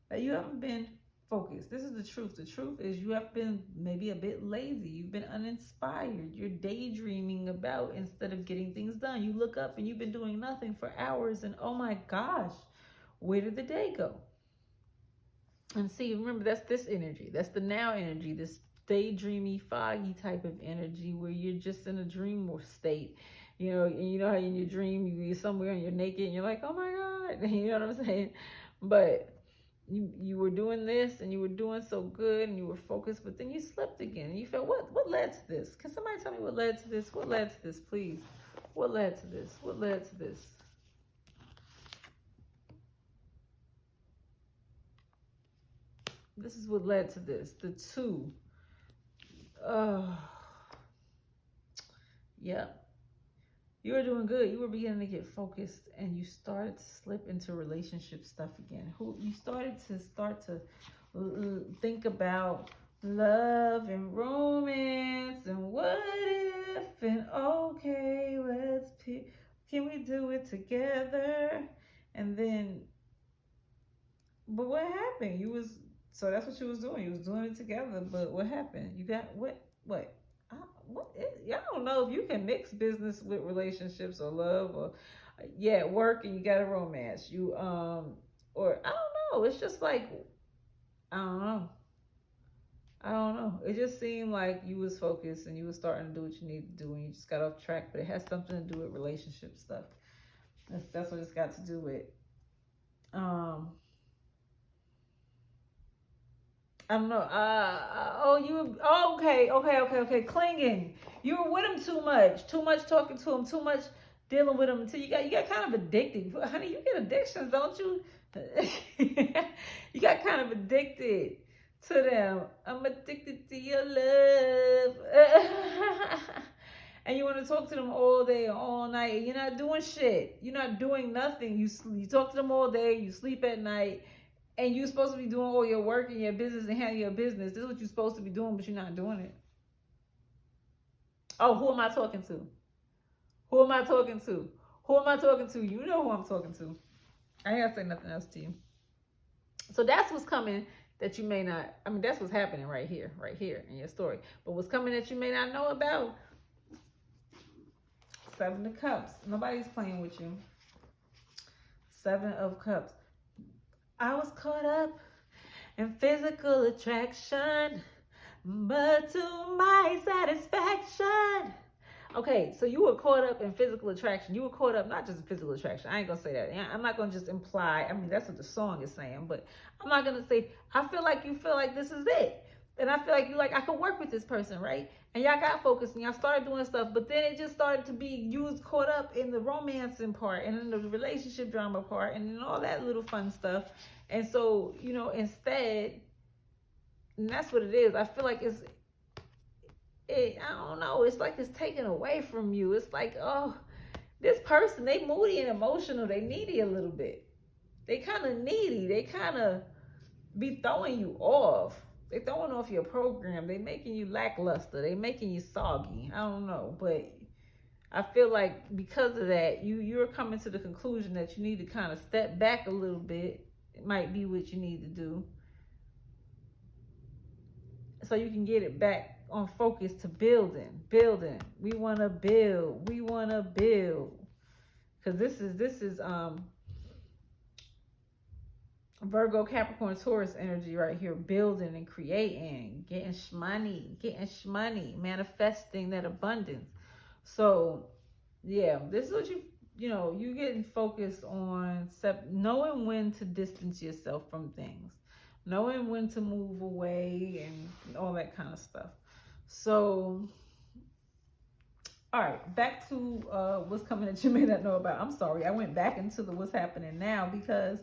That you haven't been focused. This is the truth. The truth is you have been maybe a bit lazy. You've been uninspired. You're daydreaming about instead of getting things done. You look up and you've been doing nothing for hours and oh my gosh, where did the day go? And see, remember, that's this energy. That's the now energy, this daydreamy, foggy type of energy where you're just in a dream state. And you know how in your dream you're somewhere and you're naked and you're like, oh my God, you know what I'm saying? But you were doing this and you were doing so good and you were focused, but then you slipped again and you felt, what led to this? Can somebody tell me what led to this? What led to this, please? What led to this? What led to this? This is what led to this. The two. Yep. You were doing good. You were beginning to get focused, and you started to slip into relationship stuff again. You started to think about love and romance and what if and okay, can we do it together? And then, but what happened? So that's what you was doing. You was doing it together, but what happened? You got what? Y'all don't know if you can mix business with relationships or love or work, and you got a romance. Or I don't know. It's just like I don't know. I don't know. It just seemed like you was focused and you was starting to do what you need to do, and you just got off track. But it has something to do with relationship stuff. That's what it's got to do with. I don't know. Okay. Clinging. You were with him too much talking to him, too much dealing with him until you got kind of addicted. Honey, you get addictions, don't you? You got kind of addicted to them. I'm addicted to your love. And you want to talk to them all day, all night, and you're not doing shit. You're not doing nothing. You talk to them all day, you sleep at night, and you're supposed to be doing all your work and your business and handling your business. This is what you're supposed to be doing, but you're not doing it. Oh, who am I talking to? Who am I talking to? Who am I talking to? You know who I'm talking to. I ain't gotta say nothing else to you. So that's what's coming that you may not, that's what's happening right here in your story. But what's coming that you may not know about, 7 of Cups. Nobody's playing with you. 7 of Cups. I was caught up in physical attraction, but to my satisfaction. Okay, so you were caught up in physical attraction. You were caught up, not just physical attraction. I ain't going to say that. I'm not going to just imply. That's what the song is saying. But I'm not going to say, I feel like you feel like this is it. And I feel like you I could work with this person, right? And y'all got focused and y'all started doing stuff. But then it just started to be, you was caught up in the romancing part and in the relationship drama part and in all that little fun stuff. And so, instead, and that's what it is. I feel like I don't know. It's like it's taken away from you. It's like, oh, this person, they moody and emotional. They needy a little bit. They kind of needy. They kind of be throwing you off. They throwing off your program. They making you lackluster. They making you soggy. I don't know. But I feel like because of that, you're coming to the conclusion that you need to kind of step back a little bit. It might be what you need to do. So you can get it back on focus to building. We want to build. Because this is Virgo, Capricorn, Taurus energy right here. Building and creating, getting shmoney, manifesting that abundance. So yeah, this is what you getting focused on knowing when to distance yourself from things, knowing when to move away and all that kind of stuff. So, all right, back to what's coming that you may not know about. I'm sorry, I went back into the what's happening now because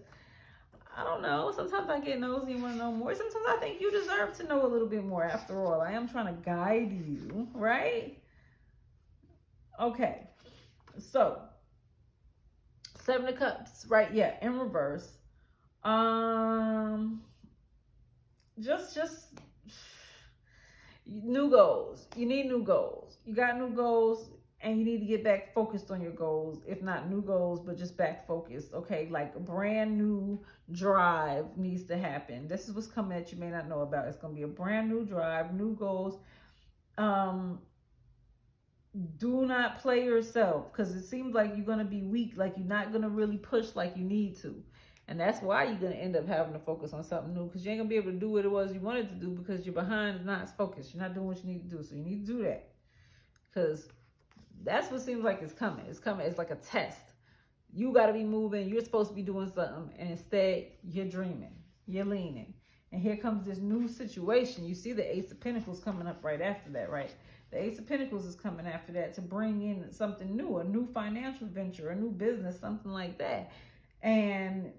I don't know. Sometimes I get nosy and want to know more. Sometimes I think you deserve to know a little bit more. After all, I am trying to guide you, right? Okay, so 7 of Cups, right? Yeah, in reverse. Just new goals. You need new goals. You got new goals, and you need to get back focused on your goals. If not new goals, but just back focused. Okay, like a brand new drive needs to happen. This is what's coming that you may not know about. It's going to be a brand new drive, new goals. Do not play yourself, because it seems like you're going to be weak, like you're not going to really push like you need to. And that's why you're going to end up having to focus on something new, because you ain't going to be able to do what it was you wanted to do because you're behind and not focused. You're not doing what you need to do. So you need to do that, because that's what seems like it's coming. It's coming. It's like a test. You got to be moving. You're supposed to be doing something. And instead, you're dreaming. You're leaning. And here comes this new situation. You see the Ace of Pentacles coming up right after that, right? The Ace of Pentacles is coming after that to bring in something new, a new financial venture, a new business, something like that. And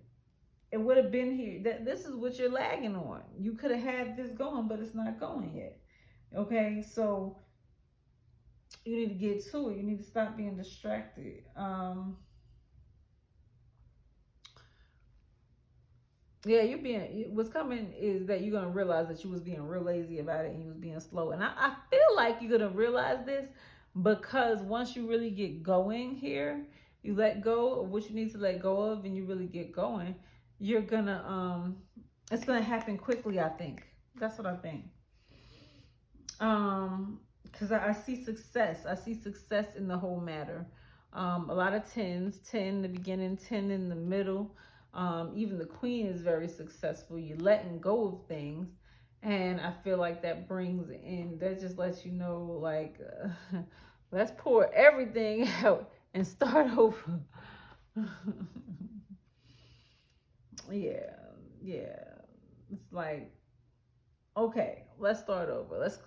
it would have been here. This is what you're lagging on. You could have had this going, but it's not going yet. Okay, so You need to get to it. You need to stop being distracted. Yeah, what's coming is that you're gonna realize that you was being real lazy about it and you was being slow. And I feel like you're gonna realize this because once you really get going here, you let go of what you need to let go of and you really get going, you're gonna it's gonna happen quickly, I think. That's what I think. Because I see success. I see success in the whole matter. A lot of 10s, 10 in the beginning, 10 in the middle. Even the queen is very successful. You're letting go of things. And I feel like that brings in, that just lets you know, like, let's pour everything out and start over. Yeah. It's like, okay, let's start over. Let's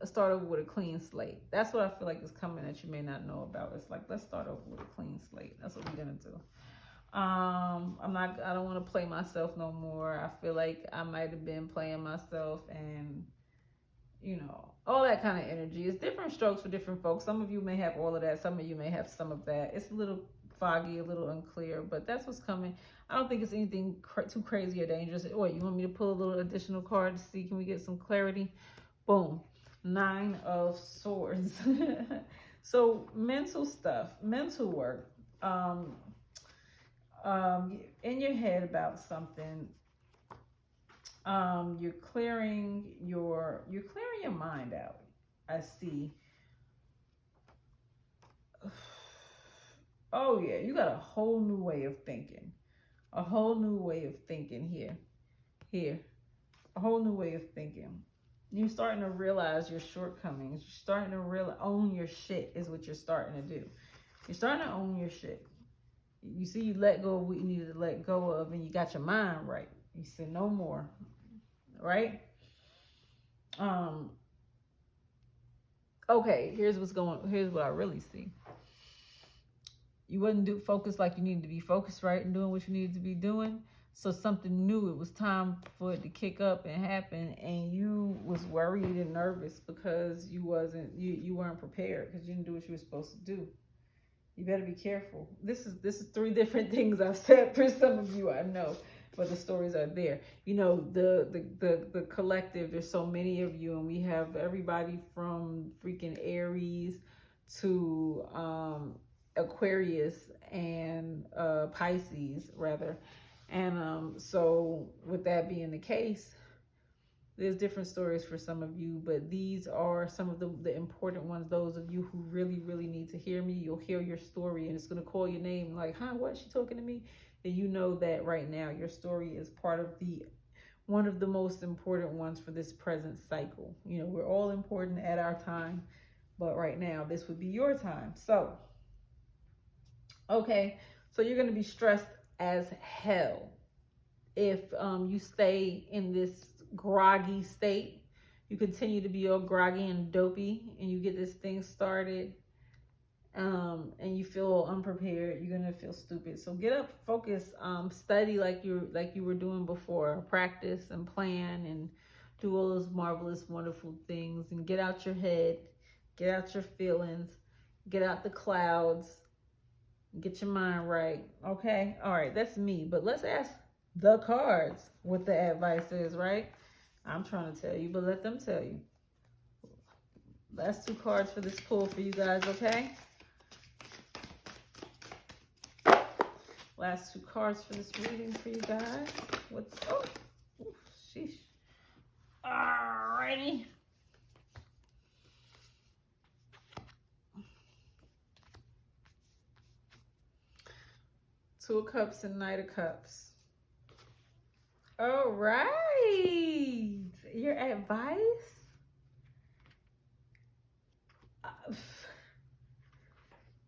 start over with a clean slate. That's what I feel like is coming that you may not know about. It's like, let's start over with a clean slate. That's what we're gonna do. I don't want to play myself no more. I feel like I might have been playing myself and, you know, all that kind of energy. It's different strokes for different folks. Some of you may have all of that. Some of you may have some of that. It's a little foggy, a little unclear, but that's what's coming. I don't think it's anything too crazy or dangerous. Wait, you want me to pull a little additional card to see? Can we get some clarity? Boom. 9 of Swords. So mental stuff, mental work. In your head about something. You're clearing your mind out. I see. Oh yeah, you got a whole new way of thinking. A whole new way of thinking here. A whole new way of thinking. You're starting to realize your shortcomings. You're starting to own your shit is what you're starting to do. You're starting to own your shit. You see, you let go of what you needed to let go of, and you got your mind right. You said no more, right? Okay, here's what I really see. You wasn't focused like you needed to be focused, right? And doing what you needed to be doing. So something new, it was time for it to kick up and happen, and you was worried and nervous because you weren't prepared because you didn't do what you were supposed to do. You better be careful. This is 3 different things I've said for some of you, I know, but the stories are there. You know, the collective, there's so many of you, and we have everybody from freaking Aries to Aquarius and Pisces, rather. And so with that being the case, there's different stories for some of you, but these are some of the important ones. Those of you who really, really need to hear me, you'll hear your story and it's going to call your name like, huh, what, is she talking to me? Then you know that right now your story is part of one of the most important ones for this present cycle. You know, we're all important at our time, but right now this would be your time. So, okay, so you're going to be stressed as hell if you stay in this groggy state. You continue to be all groggy and dopey, and you get this thing started, and you feel unprepared. You're gonna feel stupid. So get up, focus, study like you were doing before. Practice and plan and do all those marvelous, wonderful things, and get out your head, get out your feelings, get out the clouds, get your mind right. Okay, all right, that's me. But let's ask the cards what the advice is, right? I'm trying to tell you, but let them tell you. Last 2 cards for this pull for you guys, okay? Last 2 cards for this reading for you guys. Sheesh. Alrighty. Two of Cups and Knight of Cups. All right. Your advice?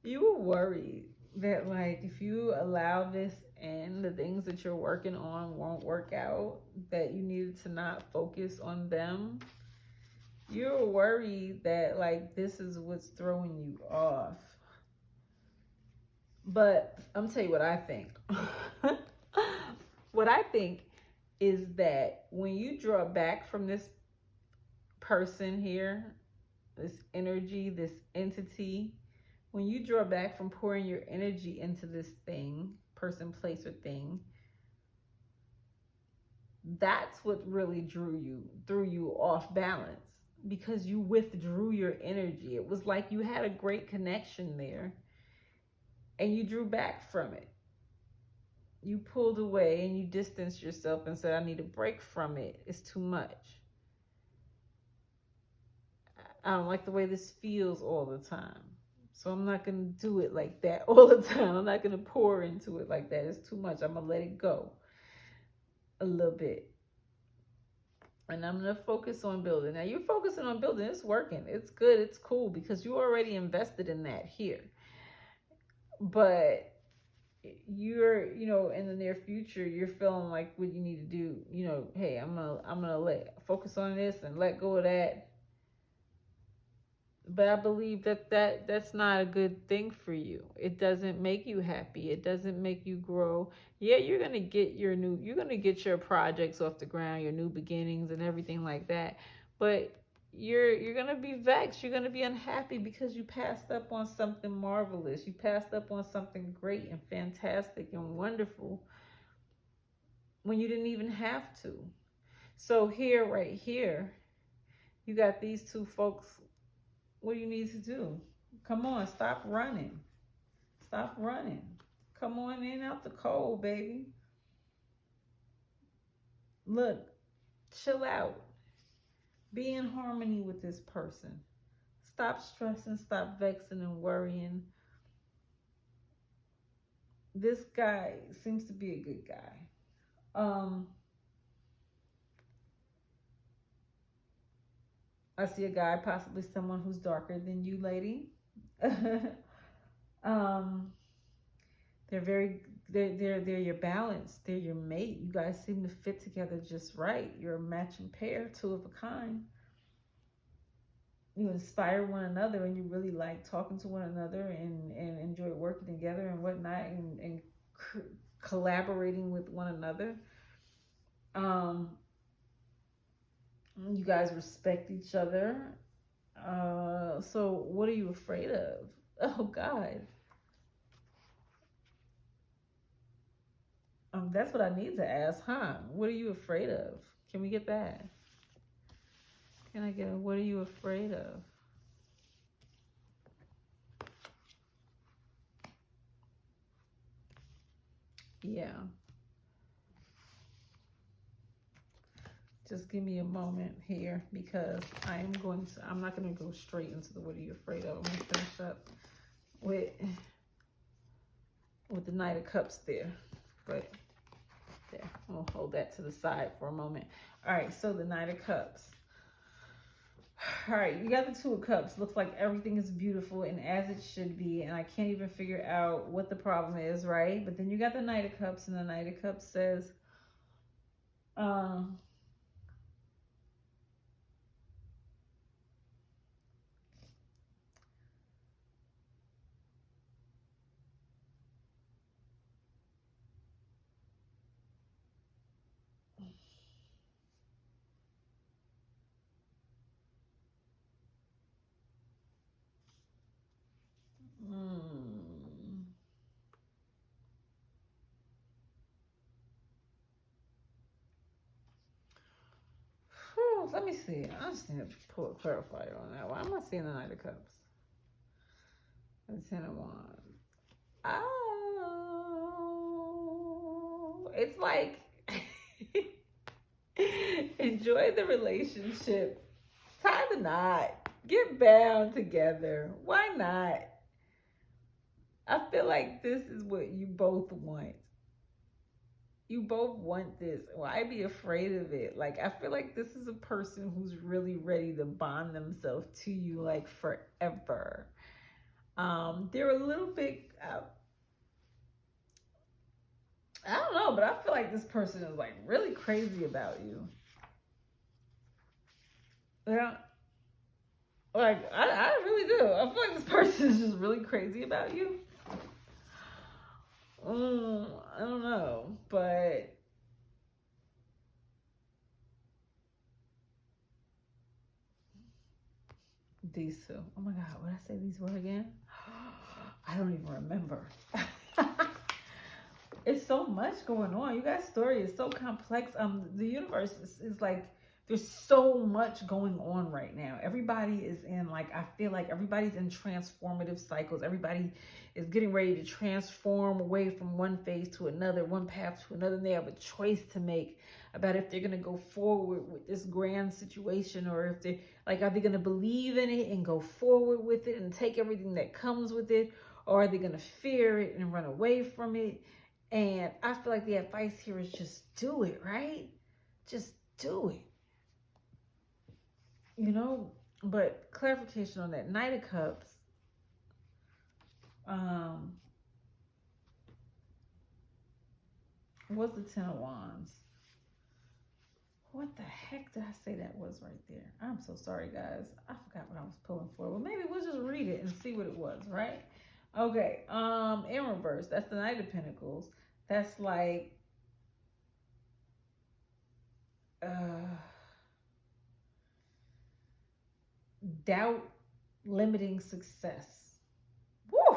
You were worried that, like, if you allow this and the things that you're working on won't work out, that you needed to not focus on them. You're worried that, like, this is what's throwing you off. But I'm tell you what I think. What I think is that when you draw back from this person here, this energy, this entity. When you draw back from pouring your energy into this thing, person, place, or thing, that's what really threw you off balance, because you withdrew your energy. It was like you had a great connection there and you drew back from it. You pulled away and you distanced yourself and said, I need a break from it. It's too much. I don't like the way this feels all the time. So I'm not going to do it like that all the time. I'm not going to pour into it like that. It's too much. I'm going to let it go a little bit. And I'm going to focus on building. Now, you're focusing on building. It's working. It's good. It's cool because you already invested in that here. But you're, in the near future, you're feeling like what you need to do, hey, I'm gonna focus on this and let go of that. But I believe that's not a good thing for you. It doesn't make you happy. It doesn't make you grow. Yeah, you're gonna get your projects off the ground, your new beginnings and everything like that. But you're gonna be vexed. You're gonna be unhappy because you passed up on something marvelous. You passed up on something great and fantastic and wonderful when you didn't even have to. So right here, you got these two folks. What do you need to do? Come on, stop running. Stop running. Come on in out the cold, baby. Look, chill out. Be in harmony with this person. Stop stressing, stop vexing and worrying. This guy seems to be a good guy. I see a guy, possibly someone who's darker than you, lady. They're your balance. They're your mate. You guys seem to fit together just right. You're a matching pair, two of a kind. You inspire one another, and you really like talking to one another and enjoy working together and whatnot, and collaborating with one another. You guys respect each other. So what are you afraid of? Oh God. That's what I need to ask, huh? What are you afraid of? Can we get that? Can I get a what are you afraid of? Yeah. Just give me a moment here, because I'm not going to go straight into the what are you afraid of. I'm going to finish up with the Knight of Cups there. But there, we'll hold that to the side for a moment. All right, so the Knight of Cups. All right, you got the Two of Cups. Looks like everything is beautiful and as it should be, and I can't even figure out what the problem is, right? But then you got the Knight of Cups, and the Knight of Cups says, let me see. I just need to pull a clarifier on that. Why am I seeing the Knight of Cups? The Ten of Wands. Oh, it's like enjoy the relationship. Tie the knot. Get bound together. Why not? I feel like this is what you both want. You both want this. Why be afraid of it? Like, I feel like this is a person who's really ready to bond themselves to you, like, forever. They're a little bit, I don't know, but I feel like this person is, like, really crazy about you. Yeah. Like, I really do. I feel like this person is just really crazy about you. I don't know, but These two. Oh my God, what did I say these were again? I don't even remember. It's so much going on. You guys' story is so complex. The universe is like, there's so much going on right now. Everybody is in, like, I feel like everybody's in transformative cycles. Everybody is getting ready to transform away from one phase to another, one path to another. And they have a choice to make about if they're going to go forward with this grand situation, or if they're like, are they going to believe in it and go forward with it and take everything that comes with it? Or are they going to fear it and run away from it? And I feel like the advice here is just do it, right? Just do it. You know, but clarification on that Knight of Cups. Was the Ten of Wands. What the heck did I say that was right there? I'm so sorry, guys. I forgot what I was pulling for. Well, maybe we'll just read it and see what it was, right? Okay. In reverse, that's the Knight of Pentacles. That's like doubt limiting success. Woo!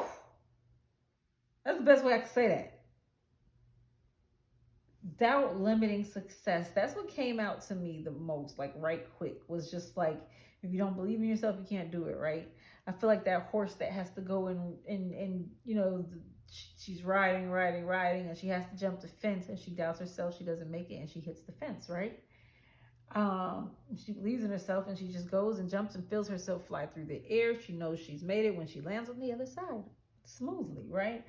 That's the best way I can say that. Doubt limiting success. That's what came out to me the most, like right quick, was just like, if you don't believe in yourself, you can't do it, right? I feel like that horse that has to go and you know, she's riding, and she has to jump the fence, and she doubts herself, she doesn't make it, and she hits the fence, right? She believes in herself, and she just goes and jumps and feels herself fly through the air. She knows she's made it when she lands on the other side smoothly, right?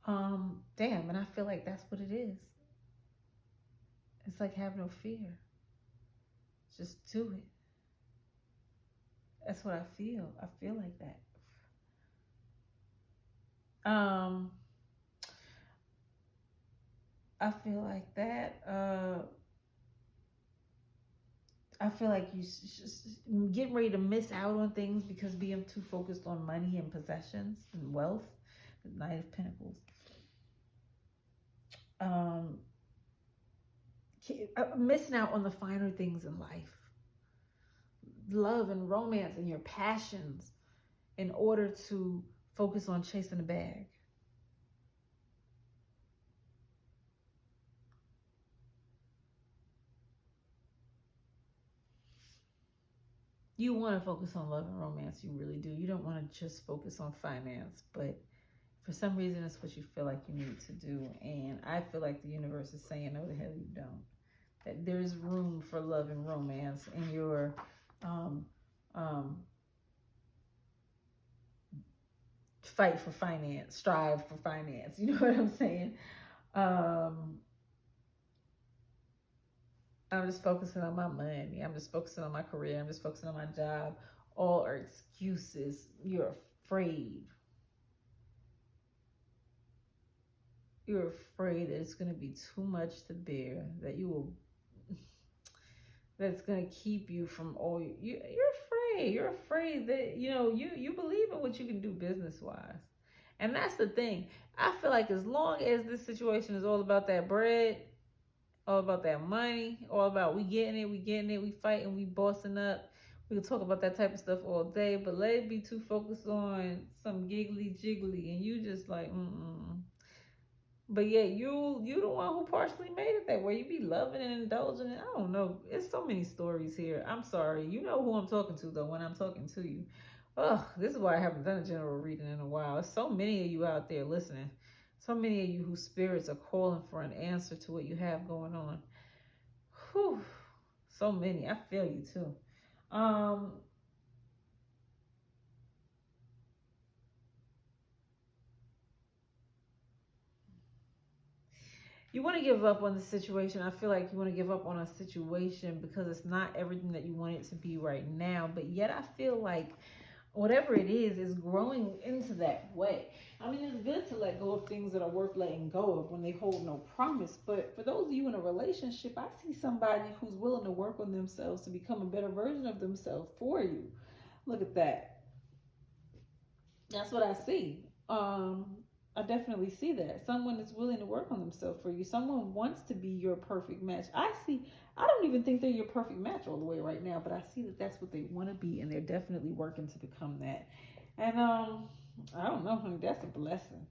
Damn, and I feel like that's what it is. It's like, have no fear. Just do it. That's what I feel. I feel like that. I feel like that. I feel like you just getting ready to miss out on things because being too focused on money and possessions and wealth. The Knight of Pentacles. Missing out on the finer things in life. Love and romance and your passions in order to focus on chasing a bag. You want to focus on love and romance, you really do. You don't want to just focus on finance, but for some reason it's what you feel like you need to do. And I feel like the universe is saying, no, the hell you don't. That there's room for love and romance in your fight for finance, strive for finance. You know what I'm saying? I'm just focusing on my money. I'm just focusing on my career. I'm just focusing on my job. All are excuses. You're afraid. You're afraid that it's going to be too much to bear, that you will, that's going to keep you from all, you're afraid. You're afraid that, you know, you believe in what you can do business-wise. And that's the thing. I feel like as long as this situation is all about that bread, all about that money, all about we getting it, we fighting, we bossing up. We can talk about that type of stuff all day, but let it be too focused on some giggly jiggly, and you just like, But yeah, you the one who partially made it that way. You be loving and indulging, and I don't know. It's so many stories here. I'm sorry. You know who I'm talking to though when I'm talking to you. Oh, this is why I haven't done a general reading in a while. There's so many of you out there listening. So many of you whose spirits are calling for an answer to what you have going on. Whew. So many. I feel you too. You want to give up on the situation. I feel like you want to give up on a situation because it's not everything that you want it to be right now. But yet I feel like whatever it is growing into that way. I mean, it's good to let go of things that are worth letting go of when they hold no promise. But for those of you in a relationship, I see somebody who's willing to work on themselves to become a better version of themselves for you. Look at that. That's what I see. I definitely see that. Someone is willing to work on themselves for you. Someone wants to be your perfect match. I I don't even think they're your perfect match all the way right now, but I see that that's what they want to be, and they're definitely working to become that. And I don't know, honey, that's a blessing.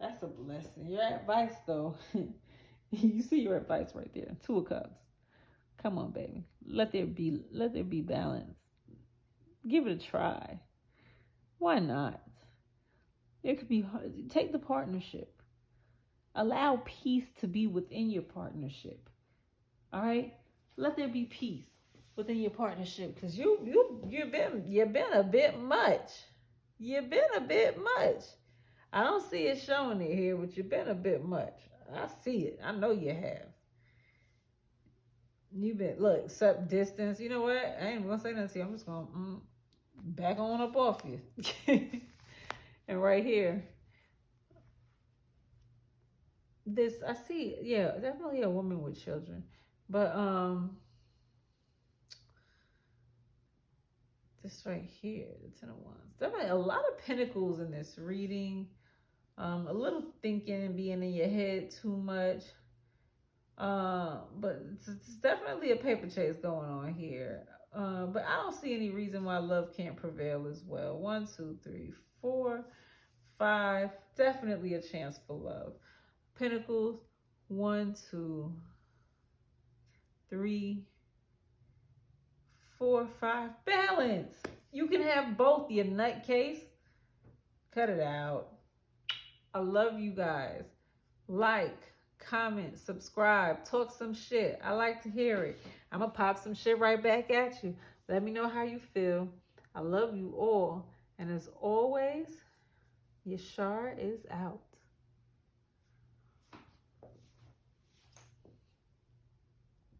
That's a blessing. Your advice, though, you see your advice right there. Two of Cups. Come on, baby. Let there be balance. Give it a try. Why not? It could be hard. Take the partnership. Allow peace to be within your partnership. All right? Let there be peace within your partnership, because you've been a bit much. You've been a bit much. I don't see it showing it here, but you've been a bit much. I see it. I know you have. You've been, look, sup distance. You know what? I ain't gonna say nothing to you. I'm just gonna back on up off you. And right here, this I see, yeah, definitely a woman with children. But this right here, the Ten of Wands. Definitely a lot of pentacles in this reading. A little thinking and being in your head too much. But it's definitely a paper chase going on here. But I don't see any reason why love can't prevail as well. 1, 2, 3, 4, 5. Definitely a chance for love. Pentacles. 1, 2, 3, 4, 5. Balance. You can have both, you nutcase. Cut it out. I love you guys. Like, comment, subscribe, talk some shit. I like to hear it. I'm going to pop some shit right back at you. Let me know how you feel. I love you all. And as always, Yshare is out.